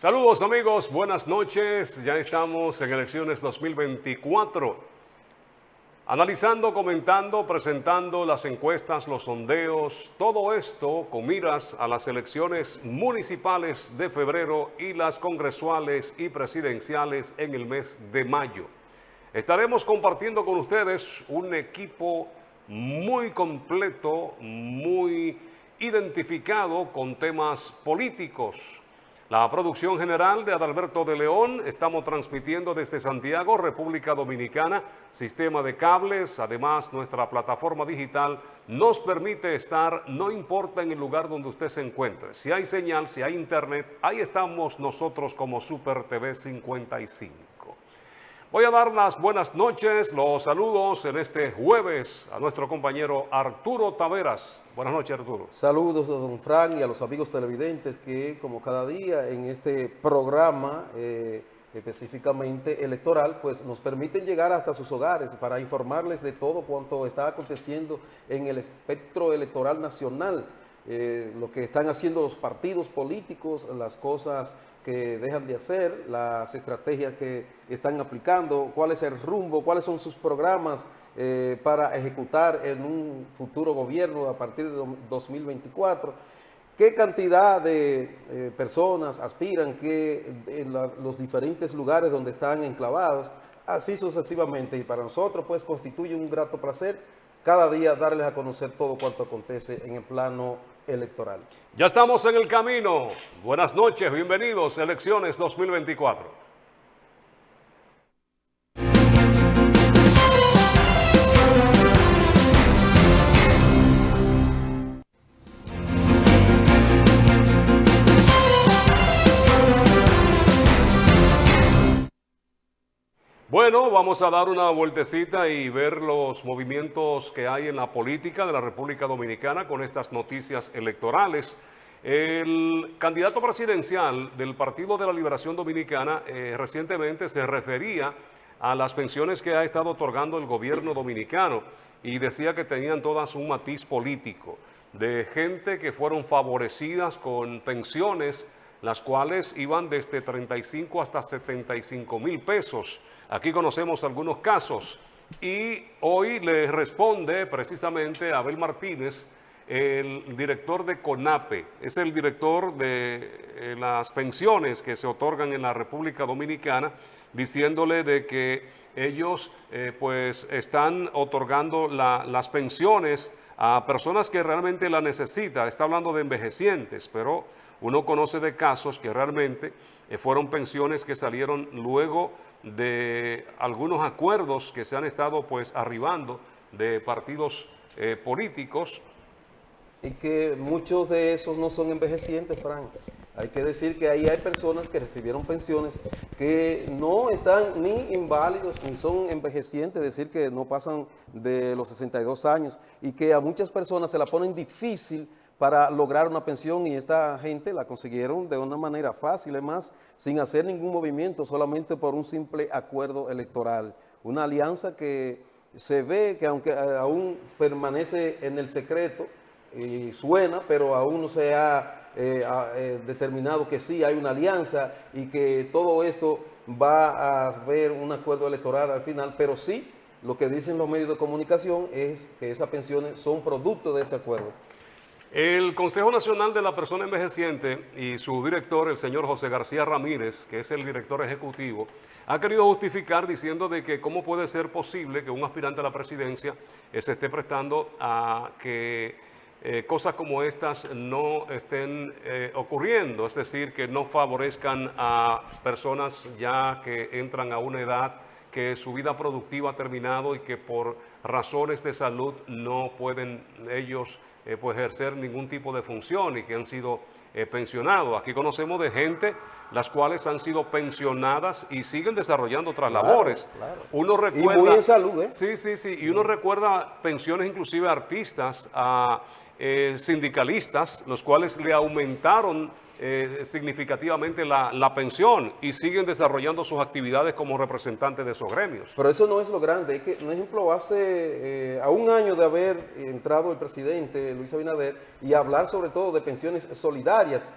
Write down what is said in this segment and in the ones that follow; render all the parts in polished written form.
Saludos amigos, buenas noches. Ya estamos en elecciones 2024. Analizando, comentando, presentando las encuestas, los sondeos, todo esto con miras a las elecciones municipales de febrero y las congresuales y presidenciales en el mes de mayo. Estaremos compartiendo con ustedes un equipo muy completo, muy identificado con temas políticos. La producción general de Adalberto de León, estamos transmitiendo desde Santiago, República Dominicana, sistema de cables, además nuestra plataforma digital nos permite estar, no importa en el lugar donde usted se encuentre, si hay señal, si hay internet, ahí estamos nosotros como Super TV 55. Voy a dar las buenas noches, los saludos en este jueves a nuestro compañero Arturo Taveras. Buenas noches, Arturo. Saludos a don Frank y a los amigos televidentes que, como cada día en este programa específicamente electoral, pues nos permiten llegar hasta sus hogares para informarles de todo cuanto está aconteciendo en el espectro electoral nacional. Lo que están haciendo los partidos políticos, las cosas que dejan de hacer, las estrategias que están aplicando, cuál es el rumbo, cuáles son sus programas para ejecutar en un futuro gobierno a partir de 2024, qué cantidad de personas aspiran en los diferentes lugares donde están enclavados, así sucesivamente. Y para nosotros pues constituye un grato placer cada día darles a conocer todo cuanto acontece en el plano electoral. Ya estamos en el camino. Buenas noches, bienvenidos a Elecciones 2024. Bueno, vamos a dar una vueltecita y ver los movimientos que hay en la política de la República Dominicana con estas noticias electorales. El candidato presidencial del Partido de la Liberación Dominicana recientemente se refería a las pensiones que ha estado otorgando el gobierno dominicano y decía que tenían todas un matiz político, de gente que fueron favorecidas con pensiones, las cuales iban desde 35 hasta 75 mil pesos. Aquí conocemos algunos casos y hoy le responde precisamente Abel Martínez, el director de CONAPE, es el director de las pensiones que se otorgan en la República Dominicana, diciéndole de que ellos pues están otorgando las pensiones a personas que realmente la necesitan. Está hablando de envejecientes, pero uno conoce de casos que realmente fueron pensiones que salieron luego de algunos acuerdos que se han estado pues arribando de partidos políticos. Y que muchos de esos no son envejecientes, Frank. Hay que decir que ahí hay personas que recibieron pensiones que no están ni inválidos ni son envejecientes, es decir, que no pasan de los 62 años y que a muchas personas se la ponen difícil para lograr una pensión, y esta gente la consiguieron de una manera fácil, además, sin hacer ningún movimiento, solamente por un simple acuerdo electoral. Una alianza que se ve que aunque aún permanece en el secreto, y suena, pero aún no se ha determinado que sí hay una alianza y que todo esto va a haber un acuerdo electoral al final, pero sí lo que dicen los medios de comunicación es que esas pensiones son producto de ese acuerdo. El Consejo Nacional de la Persona Envejeciente y su director, el señor José García Ramírez, que es el director ejecutivo, ha querido justificar diciendo de que cómo puede ser posible que un aspirante a la presidencia se esté prestando a que cosas como estas no estén ocurriendo, es decir, que no favorezcan a personas ya que entran a una edad que su vida productiva ha terminado y que por razones de salud no pueden ellos pues ejercer ningún tipo de función y que han sido pensionados. Aquí conocemos de gente las cuales han sido pensionadas y siguen desarrollando otras labores. Claro. Uno recuerda, y muy en salud, ¿eh? Sí. Y uno recuerda pensiones inclusive a artistas, a sindicalistas, los cuales le aumentaron significativamente la pensión y siguen desarrollando sus actividades como representantes de esos gremios. Pero eso no es lo grande, es que, un ejemplo, hace a un año de haber entrado el presidente Luis Abinader y hablar sobre todo de pensiones solidarias,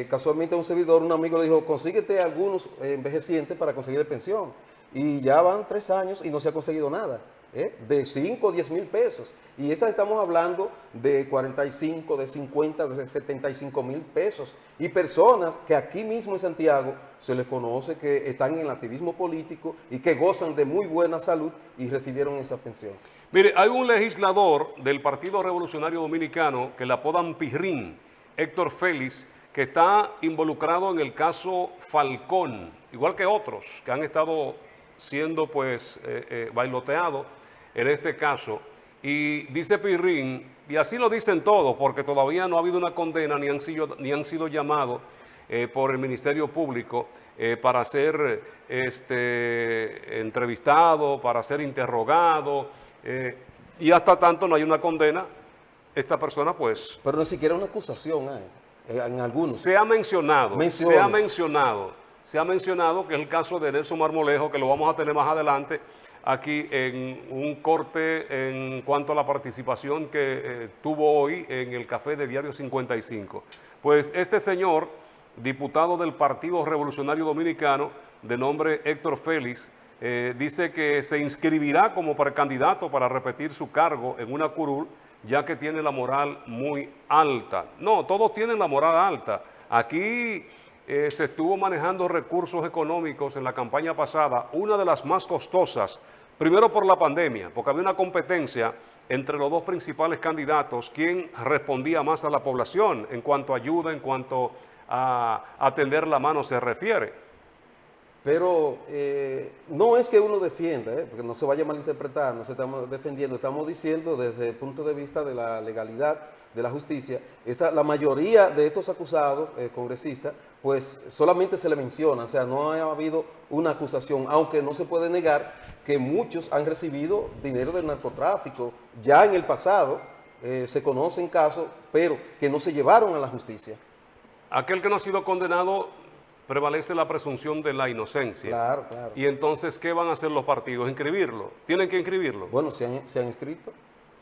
Casualmente a un servidor, un amigo le dijo, consíguete algunos envejecientes para conseguir pensión. Y ya van 3 años y no se ha conseguido nada, de 5 o 10 mil pesos. Y esta estamos hablando de 45, de 50, de 75 mil pesos. Y personas que aquí mismo en Santiago se les conoce que están en el activismo político y que gozan de muy buena salud y recibieron esa pensión. Mire, hay un legislador del Partido Revolucionario Dominicano que le apodan Pirrín, Héctor Félix, que está involucrado en el caso Falcón, igual que otros que han estado siendo pues bailoteados en este caso. Y dice Pirrín, y así lo dicen todos, porque todavía no ha habido una condena ni han sido llamados por el Ministerio Público para ser entrevistado, para ser interrogado, y hasta tanto no hay una condena, esta persona pues... Pero ni siquiera una acusación hay, en algunos. Se ha mencionado que es el caso de Nelson Marmolejo, que lo vamos a tener más adelante aquí en un corte en cuanto a la participación que tuvo hoy en el café de Diario 55. Pues este señor, diputado del Partido Revolucionario Dominicano, de nombre Héctor Félix, dice que se inscribirá como precandidato para repetir su cargo en una curul, ya que tiene la moral muy alta. No, todos tienen la moral alta. Aquí se estuvo manejando recursos económicos en la campaña pasada, una de las más costosas, primero por la pandemia, porque había una competencia entre los dos principales candidatos, quién respondía más a la población en cuanto a ayuda, en cuanto a atender la mano se refiere. Pero no es que uno defienda, porque no se vaya a malinterpretar, no se estamos defendiendo, estamos diciendo desde el punto de vista de la legalidad, de la justicia, la mayoría de estos acusados, congresistas, pues solamente se le menciona, o sea, no ha habido una acusación, aunque no se puede negar que muchos han recibido dinero del narcotráfico, ya en el pasado se conocen casos, pero que no se llevaron a la justicia. Aquel que no ha sido condenado, prevalece la presunción de la inocencia. Claro, claro. Y entonces, ¿qué van a hacer los partidos? ¿Inscribirlo? ¿Tienen que inscribirlo? Bueno, se han inscrito.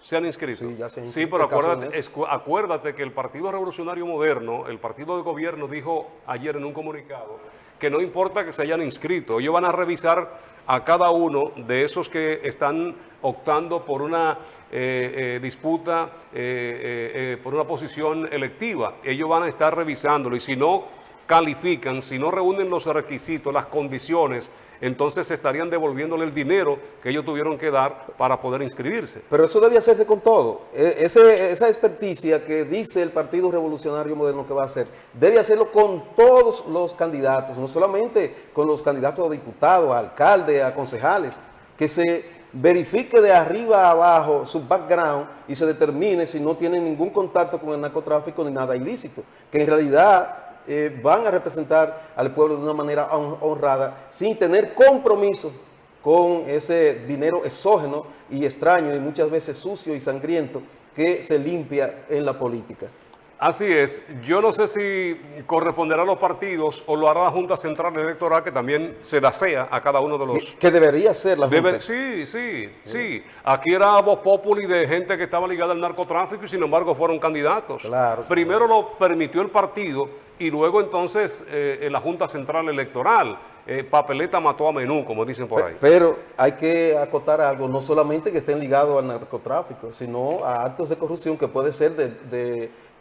¿Se han inscrito? Sí, ya se han inscrito. Sí, pero acuérdate que el Partido Revolucionario Moderno, el partido de gobierno, dijo ayer en un comunicado que no importa que se hayan inscrito, ellos van a revisar a cada uno de esos que están optando por una disputa, por una posición electiva. Ellos van a estar revisándolo y si no califican, si no reúnen los requisitos, las condiciones, entonces estarían devolviéndole el dinero que ellos tuvieron que dar para poder inscribirse. Pero eso debe hacerse con todo. Esa experticia que dice el Partido Revolucionario Moderno que va a hacer, debe hacerlo con todos los candidatos, no solamente con los candidatos a diputados, a alcaldes, a concejales, que se verifique de arriba a abajo su background y se determine si no tienen ningún contacto con el narcotráfico ni nada ilícito, que en realidad van a representar al pueblo de una manera honrada, sin tener compromiso con ese dinero exógeno y extraño y muchas veces sucio y sangriento que se limpia en la política. Así es. Yo no sé si corresponderá a los partidos o lo hará la Junta Central Electoral, que también se dasea a cada uno de los... Que debería ser la Junta. Sí. Aquí era voz populi de gente que estaba ligada al narcotráfico y sin embargo fueron candidatos. Claro. Primero lo permitió el partido y luego entonces la Junta Central Electoral. Papeleta mató a menú, como dicen por ahí. Pero hay que acotar algo, no solamente que estén ligados al narcotráfico, sino a actos de corrupción que puede ser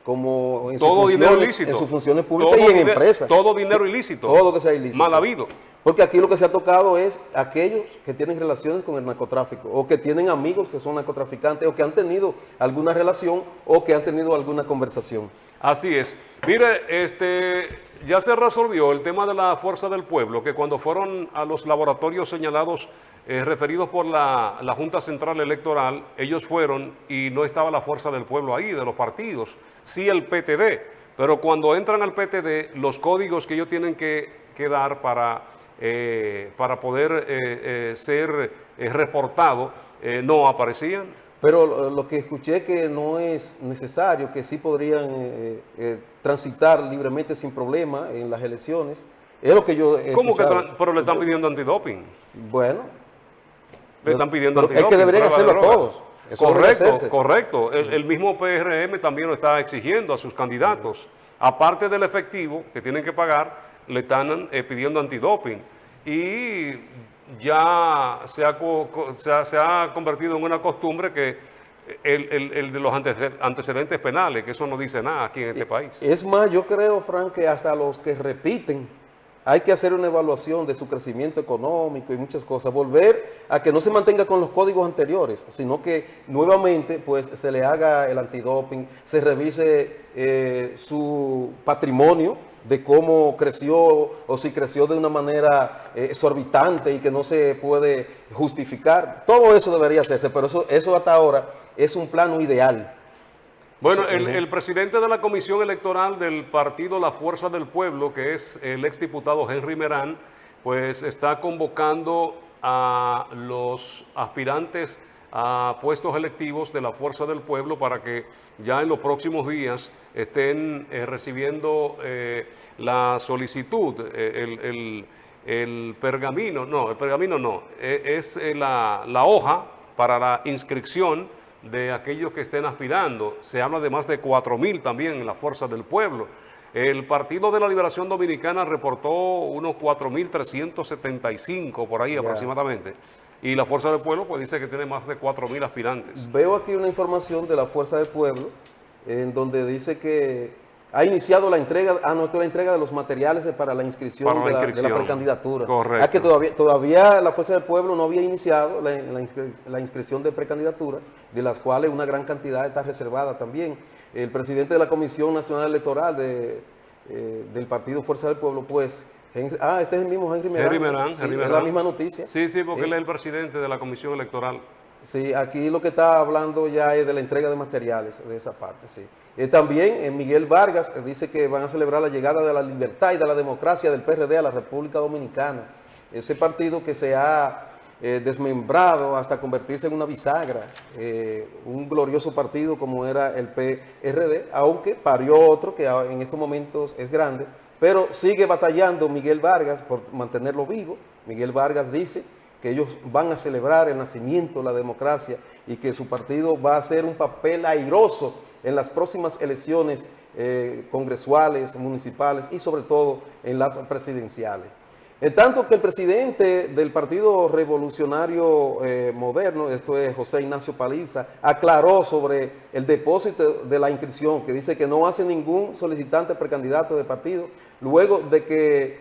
como en todo dinero ilícito, en sus funciones públicas y en empresas. Todo dinero ilícito. Todo que sea ilícito. Mal habido. Porque aquí lo que se ha tocado es aquellos que tienen relaciones con el narcotráfico o que tienen amigos que son narcotraficantes o que han tenido alguna relación o que han tenido alguna conversación. Así es. Mire, ya se resolvió el tema de la Fuerza del Pueblo, que cuando fueron a los laboratorios señalados, referidos por la Junta Central Electoral, ellos fueron y no estaba la Fuerza del Pueblo ahí, de los partidos, sí el PTD, pero cuando entran al PTD, los códigos que ellos tienen que dar para poder ser reportado no aparecían. Pero lo que escuché que no es necesario, que sí podrían transitar libremente sin problema en las elecciones, es lo que yo he ¿Cómo escuchado. Pero le están pidiendo antidoping. Bueno. Le están pidiendo antidoping. Es que deberían hacerlo todos. Correcto. El mismo PRM también lo está exigiendo a sus candidatos aparte del efectivo que tienen que pagar, le están pidiendo antidoping. Y ya se ha convertido en una costumbre que el de los antecedentes penales, que eso no dice nada aquí en este país. Es más, yo creo, Frank, que hasta los que repiten, hay que hacer una evaluación de su crecimiento económico y muchas cosas, volver a que no se mantenga con los códigos anteriores, sino que nuevamente pues se le haga el antidoping, se revise su patrimonio de cómo creció o si creció de una manera exorbitante y que no se puede justificar. Todo eso debería hacerse, pero eso hasta ahora es un plano ideal. Bueno, el presidente de la Comisión Electoral del partido La Fuerza del Pueblo, que es el exdiputado Henry Merán, pues está convocando a los aspirantes a puestos electivos de La Fuerza del Pueblo para que ya en los próximos días estén recibiendo la solicitud, el pergamino no, es la hoja para la inscripción de aquellos que estén aspirando. Se habla de más de 4.000 también en la Fuerza del Pueblo. El Partido de la Liberación Dominicana reportó unos 4.375 por ahí aproximadamente. Y la Fuerza del Pueblo pues dice que tiene más de 4.000 aspirantes. Veo aquí una información de la Fuerza del Pueblo en donde dice que ha iniciado la entrega, la entrega de los materiales para la inscripción, de la precandidatura. Correcto. Que todavía la Fuerza del Pueblo no había iniciado la inscripción de precandidatura, de las cuales una gran cantidad está reservada también. El presidente de la Comisión Nacional Electoral del Partido Fuerza del Pueblo, pues, este es el mismo Henry Merán. Henry Merán. Es la misma noticia. Sí, porque él es el presidente de la Comisión Electoral. Sí, aquí lo que está hablando ya es de la entrega de materiales, de esa parte, sí. También Miguel Vargas dice que van a celebrar la llegada de la libertad y de la democracia del PRD a la República Dominicana. Ese partido que se ha desmembrado hasta convertirse en una bisagra, un glorioso partido como era el PRD, aunque parió otro que en estos momentos es grande, pero sigue batallando Miguel Vargas por mantenerlo vivo. Miguel Vargas dice que ellos van a celebrar el nacimiento, la democracia, y que su partido va a hacer un papel airoso en las próximas elecciones congresuales, municipales y sobre todo en las presidenciales. En tanto que el presidente del Partido Revolucionario Moderno, esto es José Ignacio Paliza, aclaró sobre el depósito de la inscripción, que dice que no hace ningún solicitante precandidato del partido, luego de que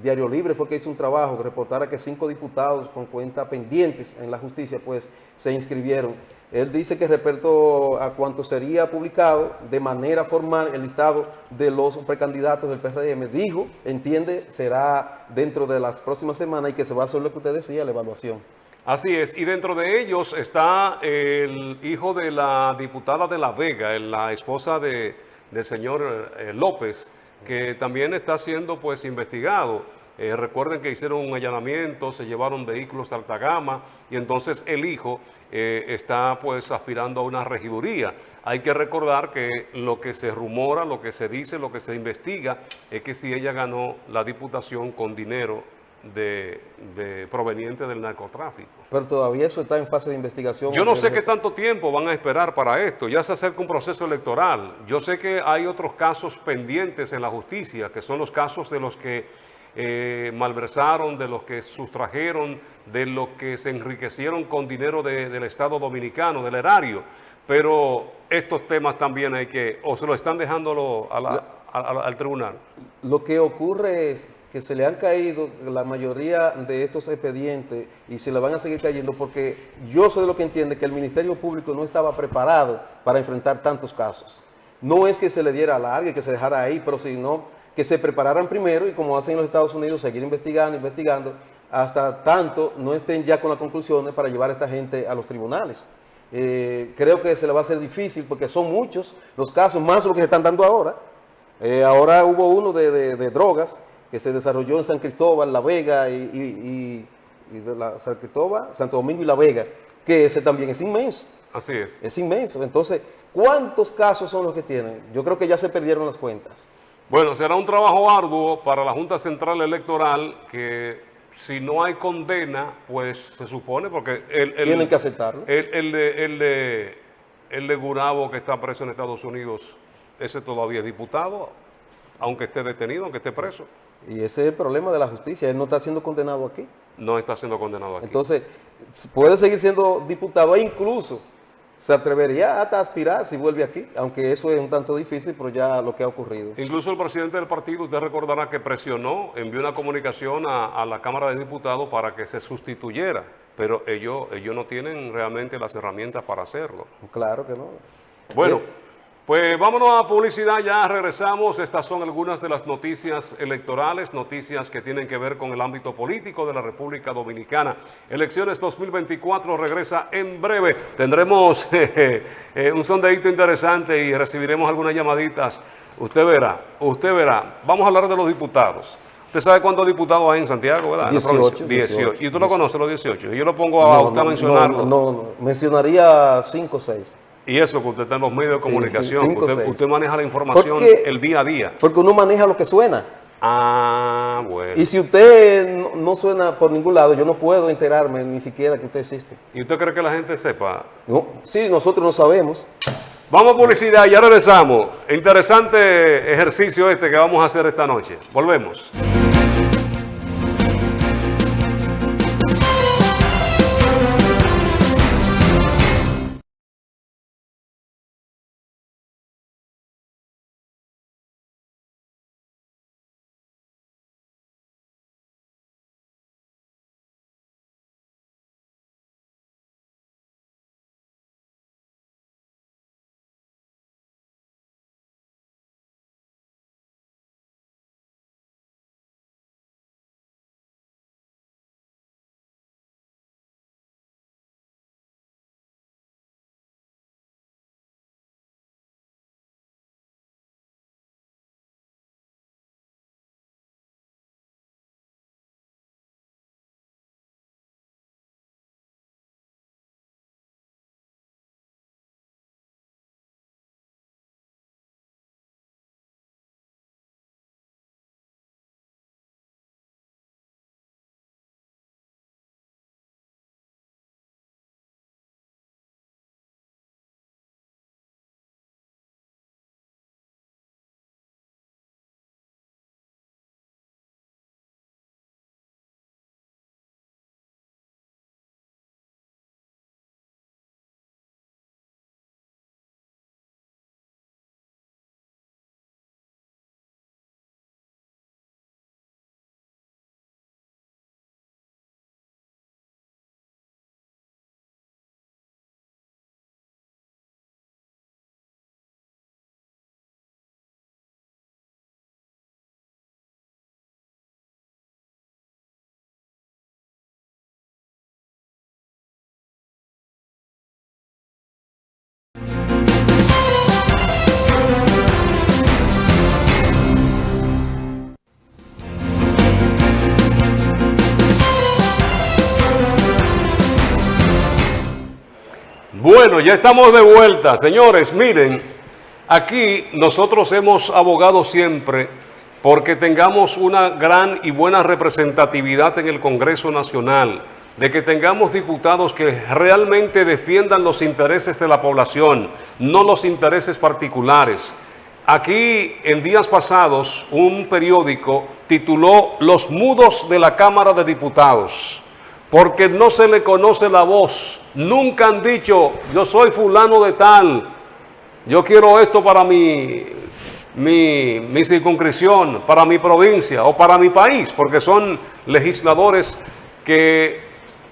Diario Libre fue que hizo un trabajo que reportara que 5 diputados con cuentas pendientes en la justicia pues se inscribieron. Él dice que respecto a cuanto sería publicado de manera formal el listado de los precandidatos del PRM, dijo, entiende, será dentro de las próximas semanas y que se va a hacer lo que usted decía, la evaluación. Así es, y dentro de ellos está el hijo de la diputada de La Vega, la esposa del señor López, que también está siendo pues investigado. Recuerden que hicieron un allanamiento, se llevaron vehículos de alta gama y entonces el hijo está pues aspirando a una regiduría. Hay que recordar que lo que se rumora, lo que se dice, lo que se investiga es que si ella ganó la diputación con dinero proveniente del narcotráfico. Pero todavía eso está en fase de investigación. Yo no sé qué tanto tiempo van a esperar para esto. Ya se acerca un proceso electoral. Yo sé que hay otros casos pendientes en la justicia, que son los casos de los que malversaron, de los que sustrajeron, de los que se enriquecieron con dinero del Estado Dominicano, del erario. Pero estos temas también hay que, o se lo están dejando al tribunal. Lo que ocurre es que se le han caído la mayoría de estos expedientes y se le van a seguir cayendo porque yo soy de lo que entiende que el Ministerio Público no estaba preparado para enfrentar tantos casos. No es que se le diera alargue y que se dejara ahí, pero sino que se prepararan primero y como hacen en los Estados Unidos, seguir investigando, hasta tanto no estén ya con las conclusiones para llevar a esta gente a los tribunales. Creo que se le va a hacer difícil porque son muchos los casos, más los que se están dando ahora. Ahora hubo uno de drogas que se desarrolló en San Cristóbal, La Vega y de San Cristóbal, Santo Domingo y La Vega, que ese también es inmenso. Así es. Es inmenso. Entonces, ¿cuántos casos son los que tienen? Yo creo que ya se perdieron las cuentas. Bueno, será un trabajo arduo para la Junta Central Electoral que si no hay condena, pues se supone, porque tienen que aceptarlo. El de Gurabo que está preso en Estados Unidos, ese todavía es diputado, aunque esté detenido, aunque esté preso. Y ese es el problema de la justicia, él no está siendo condenado aquí. No está siendo condenado aquí. Entonces, puede seguir siendo diputado e incluso se atrevería hasta a aspirar si vuelve aquí, aunque eso es un tanto difícil, pero ya lo que ha ocurrido. Incluso el presidente del partido, usted recordará que presionó, envió una comunicación a la Cámara de Diputados para que se sustituyera, pero ellos no tienen realmente las herramientas para hacerlo. Claro que no. Bueno, pues vámonos a publicidad, ya regresamos. Estas son algunas de las noticias electorales, noticias que tienen que ver con el ámbito político de la República Dominicana. Elecciones 2024 regresa en breve. Tendremos un sondeíto interesante y recibiremos algunas llamaditas. Usted verá. Vamos a hablar de los diputados. ¿Usted sabe cuántos diputados hay en Santiago, verdad? 18. 18. ¿Y usted lo conoce, los 18? Yo lo pongo a usted a mencionarlo. No, mencionaría 5 o 6. Y eso que usted está en los medios de comunicación, cinco, usted maneja la información el día a día. Porque uno maneja lo que suena. Ah, bueno. Y si usted no suena por ningún lado, yo no puedo enterarme ni siquiera que usted existe. ¿Y usted cree que la gente sepa? No, sí, nosotros no sabemos. Vamos a publicidad, ya regresamos. Interesante ejercicio este que vamos a hacer esta noche. Volvemos. Bueno, ya estamos de vuelta. Señores, miren, aquí nosotros hemos abogado siempre porque tengamos una gran y buena representatividad en el Congreso Nacional, de que tengamos diputados que realmente defiendan los intereses de la población, no los intereses particulares. Aquí, en días pasados, un periódico tituló Los mudos de la Cámara de Diputados, porque no se le conoce la voz. Nunca han dicho, yo soy fulano de tal, yo quiero esto para mi circunscripción, para mi provincia o para mi país, porque son legisladores que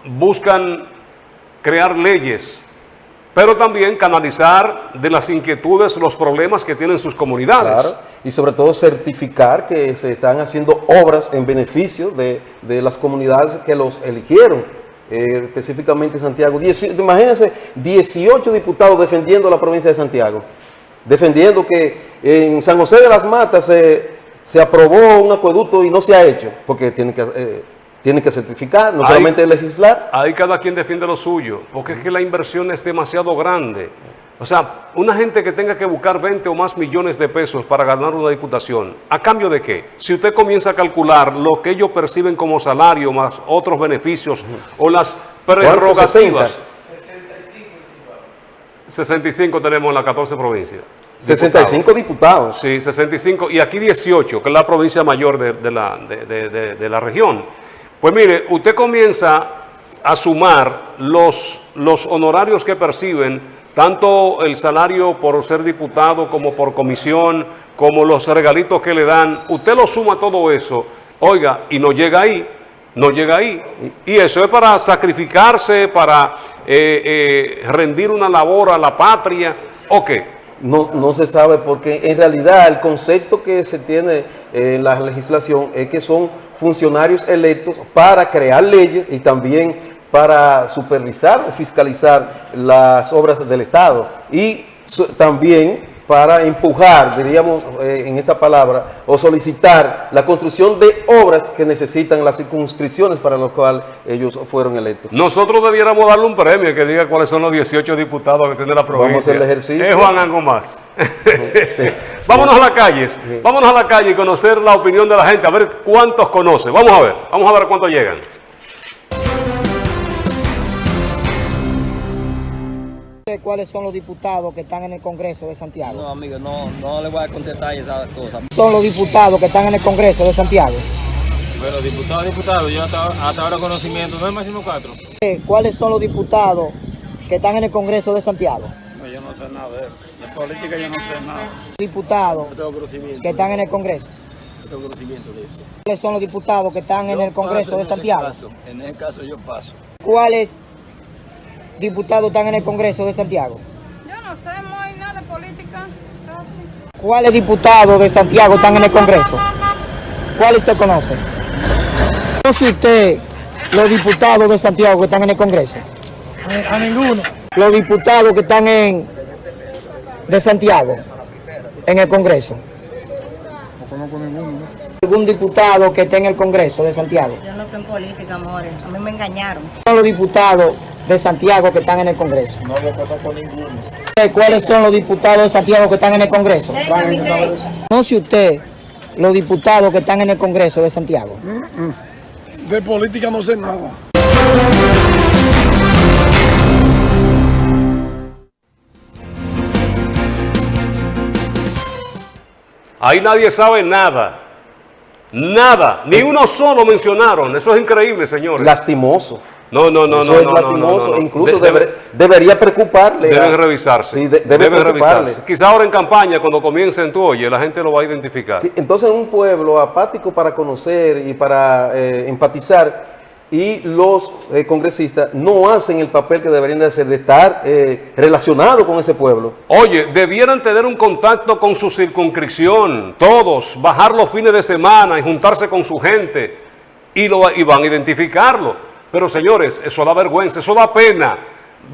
buscan crear leyes, pero también canalizar de las inquietudes los problemas que tienen sus comunidades. Claro, y sobre todo certificar que se están haciendo obras en beneficio de las comunidades que los eligieron. Específicamente Santiago. Imagínense 18 diputados defendiendo la provincia de Santiago, defendiendo que en San José de las Matas se aprobó un acueducto y no se ha hecho, porque tienen que certificar, no solamente legislar. Ahí cada quien defiende lo suyo, porque es que la inversión es demasiado grande. O sea, una gente que tenga que buscar 20 o más millones de pesos para ganar una diputación, ¿a cambio de qué? Si usted comienza a calcular lo que ellos perciben como salario, más otros beneficios, o las prerrogativas. 65 tenemos en las 14 provincias. 65 diputados. Sí, 65, y aquí 18, que es la provincia mayor de la región. Pues mire, usted comienza a sumar los honorarios que perciben, tanto el salario por ser diputado como por comisión, como los regalitos que le dan. Usted lo suma todo eso, oiga, y no llega ahí. No llega ahí. Y eso es para sacrificarse, para rendir una labor a la patria, ¿o qué? No se sabe, porque en realidad el concepto que se tiene en la legislación es que son funcionarios electos para crear leyes y también para supervisar o fiscalizar las obras del Estado, y también para empujar, diríamos en esta palabra, o solicitar la construcción de obras que necesitan las circunscripciones para las cuales ellos fueron electos. Nosotros debiéramos darle un premio que diga cuáles son los 18 diputados que tiene la provincia. Vamos a hacer el ejercicio. Es Juan algo más. Sí. Vámonos a las calles, Sí. vámonos a la calle y conocer la opinión de la gente, a ver cuántos conoce. Vamos a ver cuántos llegan. ¿Cuáles son los diputados que están en el Congreso de Santiago? No, amigo, no le voy a contestar esas cosas. Son los diputados que están en el Congreso de Santiago. Pero diputado, yo hasta ahora conocimiento, no es máximo 4. ¿Cuáles son los diputados que están en el Congreso de Santiago? No, yo no sé nada de eso. De política yo no sé nada. Diputados No tengo conocimiento. que están en el Congreso. No tengo conocimiento de eso. ¿Cuáles son los diputados que están en el Congreso de Santiago? En ese caso yo paso. ¿Cuáles diputados están en el Congreso de Santiago? Yo no sé, no hay nada de política, casi. ¿Cuáles diputados de Santiago están en el Congreso? ¿Cuál usted conoce? ¿Conoce usted los diputados de Santiago que están en el Congreso? A ninguno. Los diputados que están de Santiago en el Congreso. No conozco ninguno. ¿Algún diputado que esté en el Congreso de Santiago? Yo no estoy en política, amores. A mí me engañaron. Son los diputados de Santiago que están en el Congreso. No lo conozco ninguno. ¿Cuáles son los diputados de Santiago que están en el Congreso? Venga, mi rey. ¿Conoce usted los diputados que están en el Congreso de Santiago? De política no sé nada. Ahí nadie sabe nada. Nada. Ni uno solo mencionaron. Eso es increíble, señores. Lastimoso. No. Eso es lastimoso. Incluso debería preocuparle. Deben revisarse. Sí, debe preocuparle. revisarse. Quizá ahora en campaña, cuando comiencen tú, oye, la gente lo va a identificar. Sí, entonces un pueblo apático para conocer y para empatizar, y los congresistas no hacen el papel que deberían de hacer, de estar relacionados con ese pueblo. Oye, debieran tener un contacto con su circunscripción, todos, bajar los fines de semana y juntarse con su gente, y van a identificarlo. Pero señores, eso da vergüenza, eso da pena.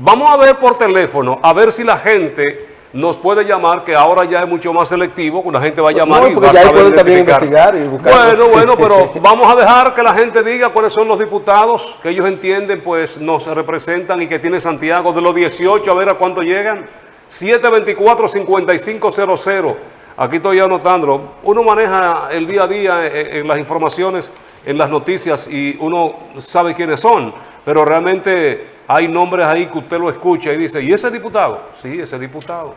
Vamos a ver por teléfono, a ver si la gente nos puede llamar, que ahora ya es mucho más selectivo, que la gente va a llamar No, y porque va a ya ahí saber pueden también identificar. investigar y buscar. Bueno, pero vamos a dejar que la gente diga cuáles son los diputados que ellos entienden, pues nos representan y que tiene Santiago. De los 18, a ver a cuánto llegan. 724-5500. Aquí estoy anotando. Uno maneja el día a día en las informaciones, en las noticias, y uno sabe quiénes son, pero realmente hay nombres ahí que usted lo escucha y dice, ¿y ese diputado? Sí, ese diputado.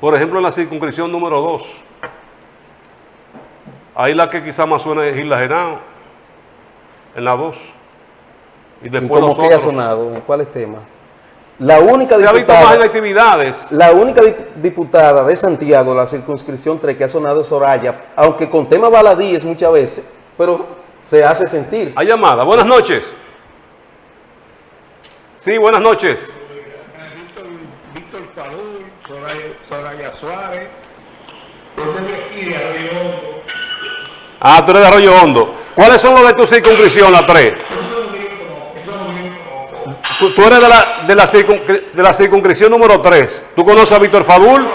Por ejemplo, en la circunscripción número 2, ahí la que quizá más suena es Isla Genao, en la 2. Y después ¿Y cómo los que ha otros. sonado? ¿En cuáles temas? La única Se ha visto más en actividades. La única diputada de Santiago, la circunscripción 3, que ha sonado es Soraya, aunque con temas baladíes muchas veces, pero se hace sentir. Hay llamada. Buenas noches. Sí, buenas noches. Víctor Falú, Soraya Suárez, yo soy de aquí de Arroyo Hondo. Ah, tú eres de Arroyo Hondo. ¿Cuáles son los de tu circunscripción, la 3? Tú eres de la circunscripción número 3. ¿Tú conoces a Víctor Fadul?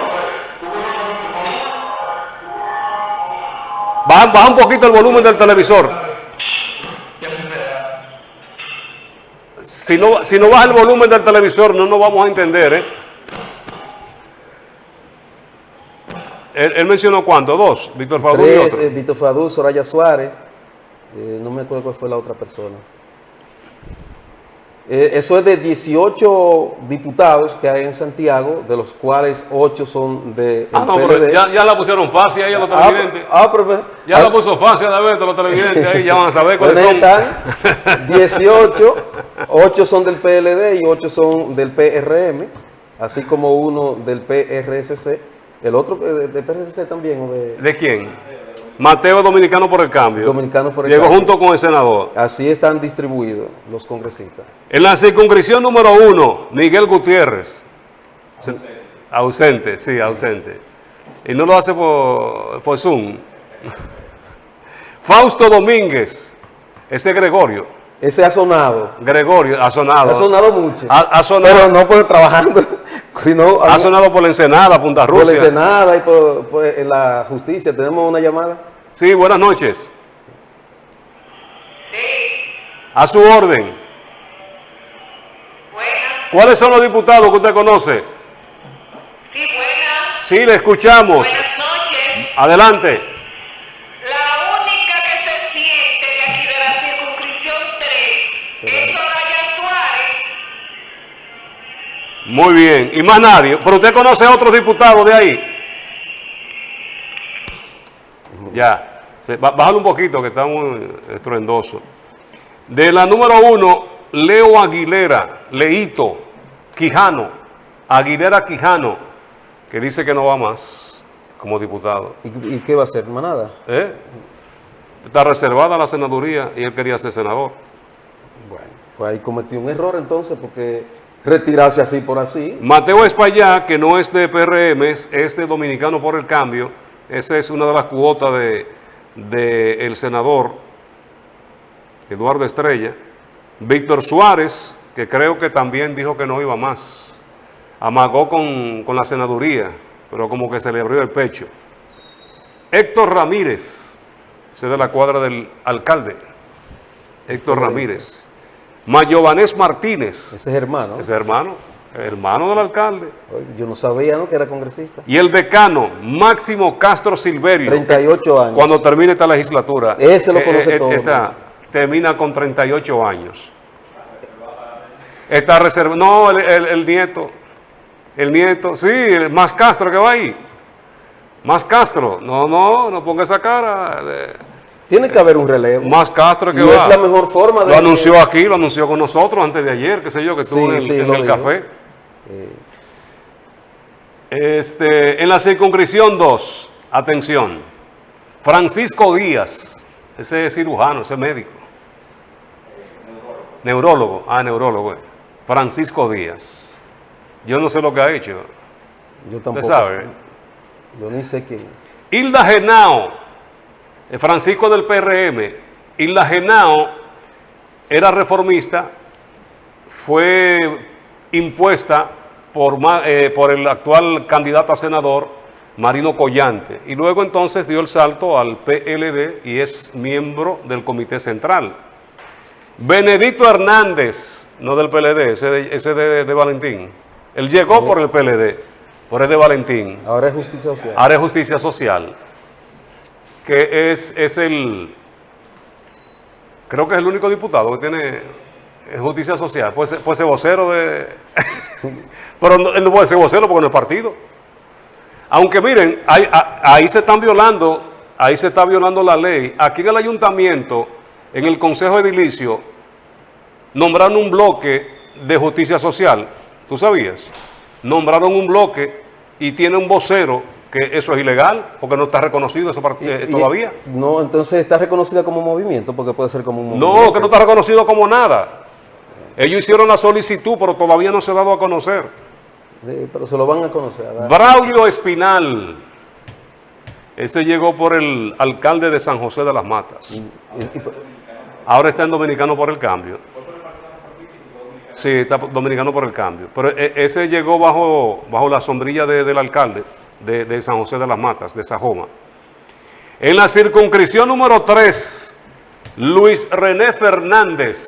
Baja un poquito el volumen del televisor. Si no baja el volumen del televisor, no nos vamos a entender, ¿eh? Él mencionó ¿cuánto? 2, Víctor Fadul y 3, otro. Víctor Fadul, Soraya Suárez, no me acuerdo cuál fue la otra persona. Eso es de 18 diputados que hay en Santiago, de los cuales 8 son de No, pero PLD. ya la pusieron fácil ahí a los televidentes. Pero, Ya la puso fácil a ver los televidentes ahí, ya van a saber cuáles bueno, son. están 18, 8 son del PLD y 8 son del PRM, así como uno del PRSC. El otro del PRSC también, o de ¿De quién? Mateo Dominicano por el Cambio. Dominicano por el Llegó Cambio. junto con el senador. Así están distribuidos los congresistas. En la circunscripción número 1, Miguel Gutiérrez. Ausente, sí, ausente. Y no lo hace por Zoom. Fausto Domínguez. Ese es Gregorio. Ese ha sonado. Gregorio, ha sonado. Ha sonado mucho. Ha sonado, Pero no por trabajando, sino ha sonado por la Ensenada, Punta por la Rusia. Senada y por en la justicia. Tenemos una llamada. Sí, buenas noches. A su orden. ¿Cuáles son los diputados que usted conoce? Sí, buenas. Sí, le escuchamos. Buenas noches. Adelante. La única que se siente de aquí de la circunscripción 3 es Soraya Suárez. Muy bien. Y más nadie. ¿Pero usted conoce a otros diputados de ahí? Ya. Bájalo un poquito que está muy estruendoso. De la número 1, Leo Aguilera, Leito Quijano, Aguilera Quijano, que dice que no va más como diputado. ¿Y qué va a hacer? ¿Manada? Está reservada la senaduría y él quería ser senador. Bueno, pues ahí cometió un error entonces, porque retirarse así por así. Mateo Espaillá, que no es de PRM, es de Dominicano por el Cambio. Esa es una de las cuotas de el senador Eduardo Estrella. Víctor Suárez, que creo que también dijo que no iba más. Amagó con la senaduría, pero como que se le abrió el pecho. Héctor Ramírez, ese de la cuadra del alcalde. Héctor Ramírez. Mayovanés Martínez. Ese es hermano. Ese hermano del alcalde. Yo no sabía, ¿no?, que era congresista. Y el decano, Máximo Castro Silverio. 38 años. Cuando termine esta legislatura. Ese lo conoce todo. Termina con 38 años. Está reservado. No, el nieto. El nieto. Sí, más Castro que va ahí. Más Castro. No ponga esa cara. Tiene que haber un relevo. Más Castro que y va. es la mejor forma de... Lo anunció aquí, lo anunció con nosotros antes de ayer, qué sé yo, que estuvo en el café. En la circunscripción 2, atención, Francisco Díaz, ese es cirujano, ese es médico. Neurólogo, neurólogo. Francisco Díaz. Yo no sé lo que ha hecho. Yo tampoco. ¿Usted sabe? Yo ni sé quién. Hilda Genao, Francisco del PRM. Hilda Genao era reformista, fue impuesta por el actual candidato a senador, Marino Collante, y luego entonces dio el salto al PLD y es miembro del Comité Central. Benedicto Hernández, no del PLD, ese de Valentín. Él llegó por el PLD, pero es de Valentín. Ahora es Justicia Social. Ahora es Justicia Social, que es creo que es el único diputado que tiene Justicia Social. Puede ser vocero de... Pero él no puede ser vocero porque no es partido. Aunque miren, ahí se está violando la ley. Aquí en el ayuntamiento, en el Consejo Edilicio, nombraron un bloque de Justicia Social. ¿Tú sabías? Nombraron un bloque y tiene un vocero, que eso es ilegal, porque no está reconocido ese partido todavía. No, entonces está reconocida como movimiento, porque puede ser como un movimiento. No, que no está reconocido como nada. Ellos hicieron la solicitud, pero todavía no se ha dado a conocer. Pero se lo van a conocer. Braulio Espinal. Ese llegó por el alcalde de San José de las Matas. Ahora está en Dominicano por el Cambio. Sí, está Dominicano por el Cambio. Pero ese llegó bajo la sombrilla del alcalde de San José de las Matas, de Sajoma. En la circunscripción número 3, Luis René Fernández.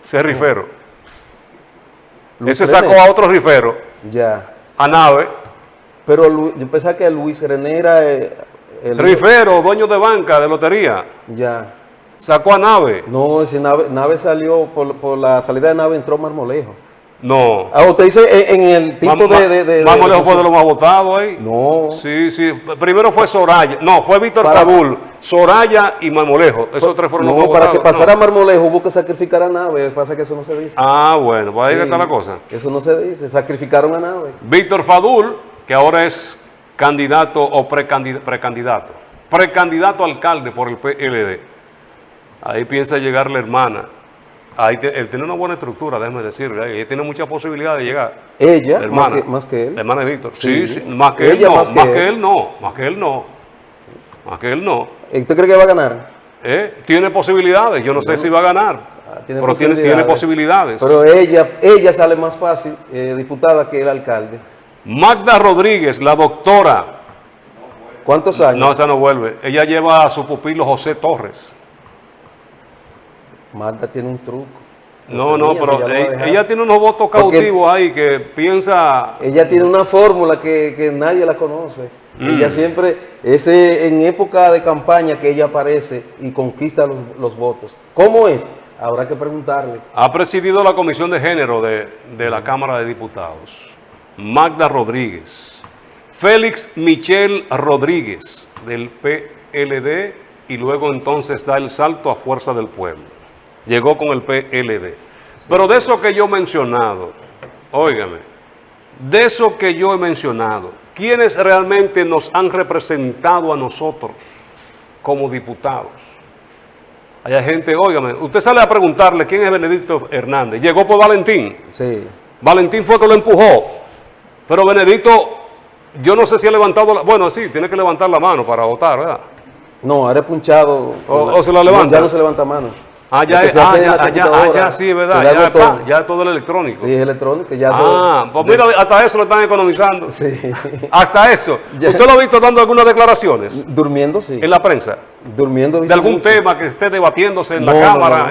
Ese rifero. Ese sacó a otro rifero. Ya. A nave. Pero yo pensaba que Luis René era el rifero, dueño de banca, de lotería. Ya. Sacó a Nave. No, ese Nave salió, por la salida de Nave entró Marmolejo. No. Ah, usted dice en el tipo de Marmolejo fue de los más votados ahí. No. Sí, sí. Primero fue Soraya. No, fue Víctor Fadul, Soraya y Marmolejo. Esos tres fueron los más No, para votados. que pasara Marmolejo hubo que sacrificar a Nave. Pasa que eso no se dice. Ah, bueno, pues ahí Sí, está la cosa. Eso no se dice. Sacrificaron a Nave. Víctor Fadul, que ahora es candidato o precandidato a alcalde por el PLD. Ahí piensa llegar la hermana. Ahí él tiene una buena estructura, déjeme decirle. Ahí tiene mucha posibilidad de llegar. Ella, La hermana, más que él. La hermana de Víctor. Sí. Sí, sí, más que él Ella no. más que Más que él. él no. Más que él no. Más que él no. ¿Y usted cree que va a ganar? Tiene posibilidades. Yo no sé si va a ganar. Tiene Pero tiene posibilidades. Pero ella sale más fácil, diputada, que el alcalde. Magda Rodríguez, la doctora. ¿Cuántos años? No, esa no vuelve. Ella lleva a su pupilo José Torres. Magda tiene un truco. No, Tenía, pero si ya lo va a dejar. ella tiene unos votos cautivos ahí que piensa. Ella tiene una fórmula que nadie la conoce. Mm. Ella siempre, en época de campaña que ella aparece y conquista los votos. ¿Cómo es? Habrá que preguntarle. Ha presidido la Comisión de Género de la Cámara de Diputados. Magda Rodríguez. Félix Michel Rodríguez, del PLD, y luego entonces da el salto a Fuerza del Pueblo. Llegó con el PLD. Pero de eso que yo he mencionado, óigame, de eso que yo he mencionado, ¿quiénes realmente nos han representado a nosotros como diputados? Hay gente, óigame, usted sale a preguntarle quién es Benedicto Hernández. Llegó por Valentín. Sí. Valentín fue que lo empujó. Pero Benedicto, yo no sé si ha levantado, bueno, sí, tiene que levantar la mano para votar, ¿verdad? No, ahora es punchado. O se la levanta. Ya no se levanta mano. Ah, Lo que se hace en la computadora, ya sí, se ¿verdad? da el Ya, botón. ya todo el electrónico. Sí, es electrónico. Ya Pues mira, hasta eso lo están economizando. Sí. Hasta eso. Ya. ¿Usted lo ha visto dando algunas declaraciones Durmiendo, sí. en la prensa? Durmiendo. De algún tema que esté debatiéndose en la No, Cámara.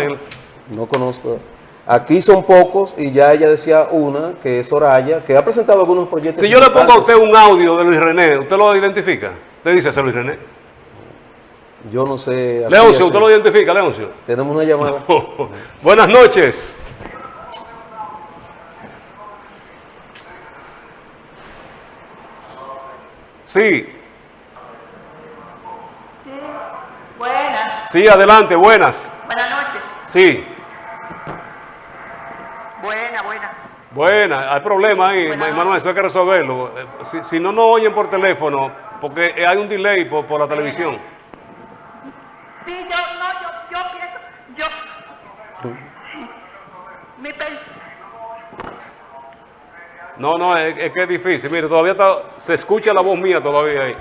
No conozco. Aquí son pocos y ya ella decía una, que es Soraya, que ha presentado algunos proyectos. Si yo le pongo a importantes. usted un audio de Luis René, ¿usted lo identifica? ¿Usted dice ese Luis René? Yo no sé. así, Leoncio, así. ¿usted lo identifica, Leoncio? Tenemos una llamada. Buenas noches. Sí, Buenas, sí, adelante, buenas. buenas noches. Sí, Buena. buenas, hay problema ahí, Manuel, eso hay que resolverlo. Si no nos oyen por teléfono, porque hay un delay por la televisión. Sí, yo pienso, mi No, es que es difícil. Mire, todavía se escucha la voz mía todavía ahí.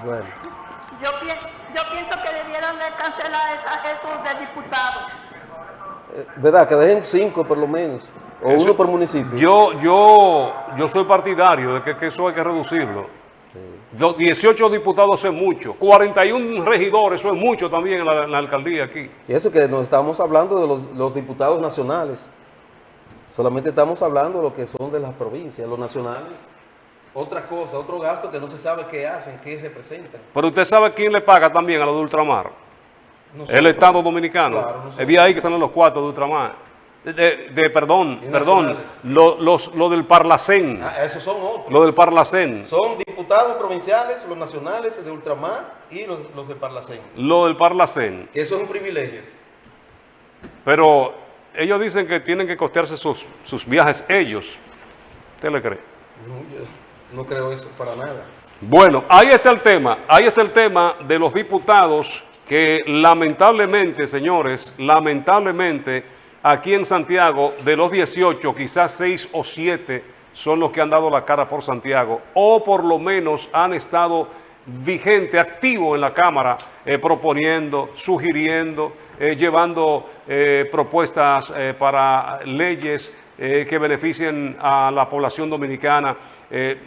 Bueno, yo pienso que debieron de cancelar esos de diputados. ¿verdad? Que dejen 5 por lo menos. O Eso- uno por municipio. Yo soy partidario de que eso hay que reducirlo. Los 18 diputados es mucho, 41 regidores, eso es mucho también en la alcaldía aquí. Y eso que nos estamos hablando de los diputados nacionales. Solamente estamos hablando de lo que son de las provincias, los nacionales. Otra cosa, otro gasto que no se sabe qué hacen, qué representan. Pero usted sabe quién le paga también a los de ultramar. Nosotros. El Estado Dominicano. Claro, nosotros. Es de ahí que salen los cuartos de ultramar. Perdón, Y nacionales. lo del Parlacén. Esos son otros. Lo del Parlacén. Son diputados provinciales, los nacionales de ultramar y los de Parlacén. Lo del Parlacén. Que eso es un privilegio. Pero ellos dicen que tienen que costearse sus viajes ellos. ¿Usted le cree? No, yo no creo eso para nada. Bueno, ahí está el tema de los diputados que lamentablemente, señores, lamentablemente aquí en Santiago, de los 18, quizás 6 o 7 son los que han dado la cara por Santiago, o por lo menos han estado vigentes, activos en la Cámara, proponiendo, sugiriendo, llevando propuestas para leyes que beneficien a la población dominicana.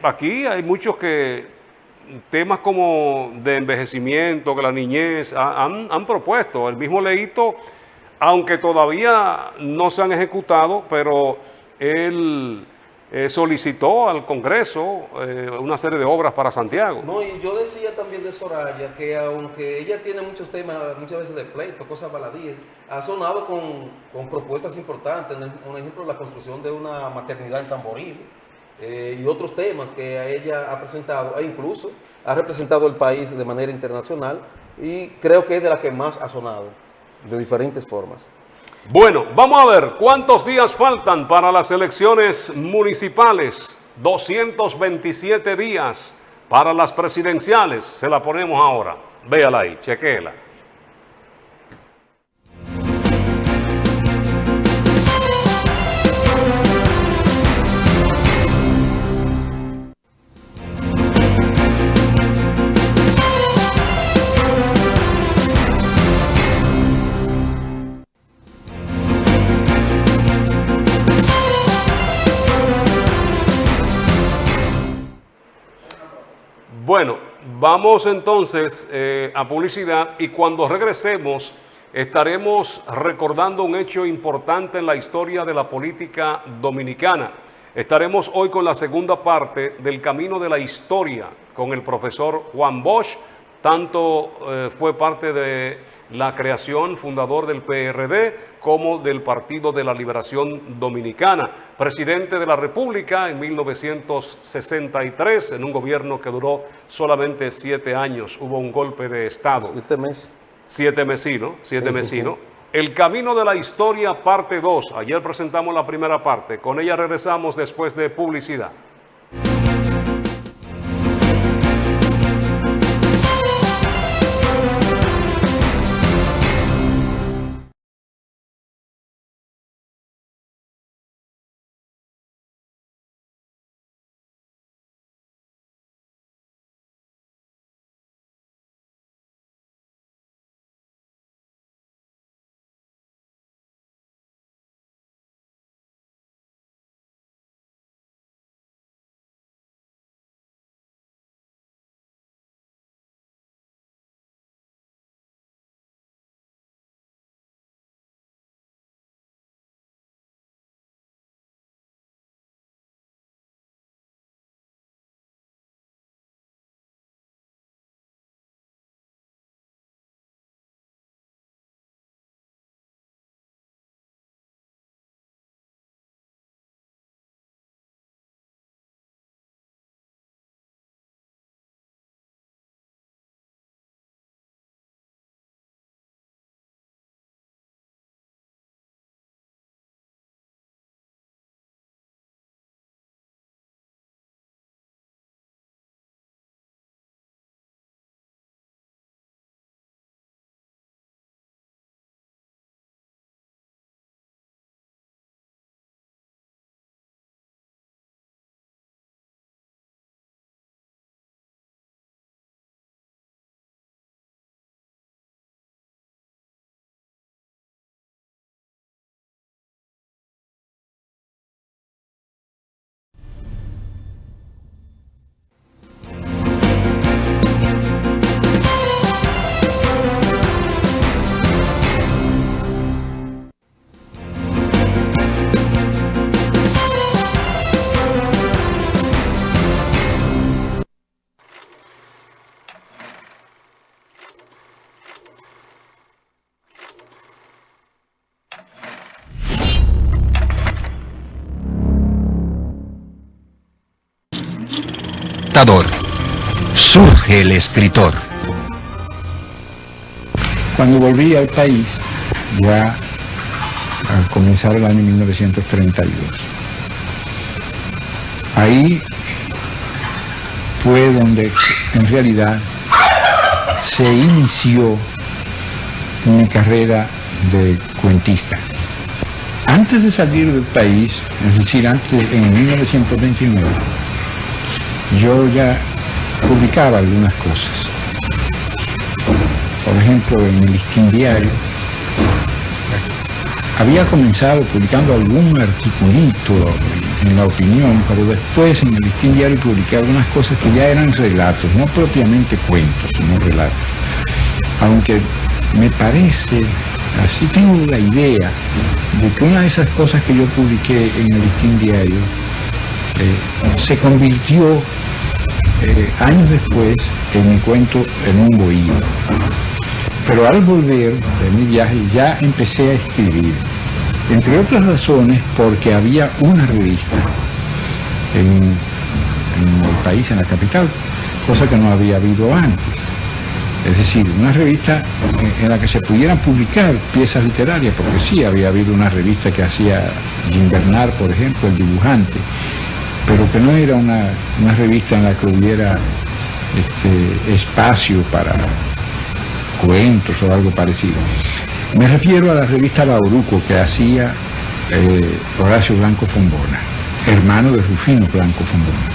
Aquí hay muchos temas como de envejecimiento, que la niñez, han propuesto. El mismo Leito, aunque todavía no se han ejecutado, pero él solicitó al Congreso una serie de obras para Santiago. No, y yo decía también de Soraya que aunque ella tiene muchos temas, muchas veces de pleito, cosas baladíes, ha sonado con propuestas importantes, un ejemplo, la construcción de una maternidad en Tamboril, y otros temas que ella ha presentado, e incluso ha representado el país de manera internacional, y creo que es de la que más ha sonado, de diferentes formas. Bueno, vamos a ver cuántos días faltan para las elecciones municipales. 227 días para las presidenciales. Se la ponemos ahora. Véala ahí, chequéela. Bueno, vamos entonces a publicidad y cuando regresemos estaremos recordando un hecho importante en la historia de la política dominicana. Estaremos hoy con la segunda parte del Camino de la Historia con el profesor Juan Bosch. Tanto fue parte de la creación, fundador del PRD, como del Partido de la Liberación Dominicana. Presidente de la República en 1963, en un gobierno que duró solamente 7 años. Hubo un golpe de Estado. 7 meses. 7 mesinos. El Camino de la Historia, parte 2. Ayer presentamos la primera parte. Con ella regresamos después de publicidad. Surge el escritor. Cuando volví al país, ya al comenzar el año 1932, ahí fue donde en realidad se inició mi carrera de cuentista. Antes de salir del país, es decir, en 1929, yo ya publicaba algunas cosas. Por ejemplo, en el Listín Diario, había comenzado publicando algún articulito en La Opinión, pero después en el Listín Diario publiqué algunas cosas que ya eran relatos, no propiamente cuentos, sino relatos. Aunque me parece, así tengo la idea, de que una de esas cosas que yo publiqué en el Listín Diario se convirtió años después en mi cuento en un bohío. Pero al volver de mi viaje ya empecé a escribir, entre otras razones porque había una revista en el país, en la capital, cosa que no había habido antes. Es decir, una revista en la que se pudieran publicar piezas literarias, porque sí había habido una revista que hacía Jim Bernard, por ejemplo, el dibujante, pero que no era una revista en la que hubiera espacio para cuentos o algo parecido. Me refiero a la revista Bauruco que hacía Horacio Blanco Fombona, hermano de Rufino Blanco Fombona.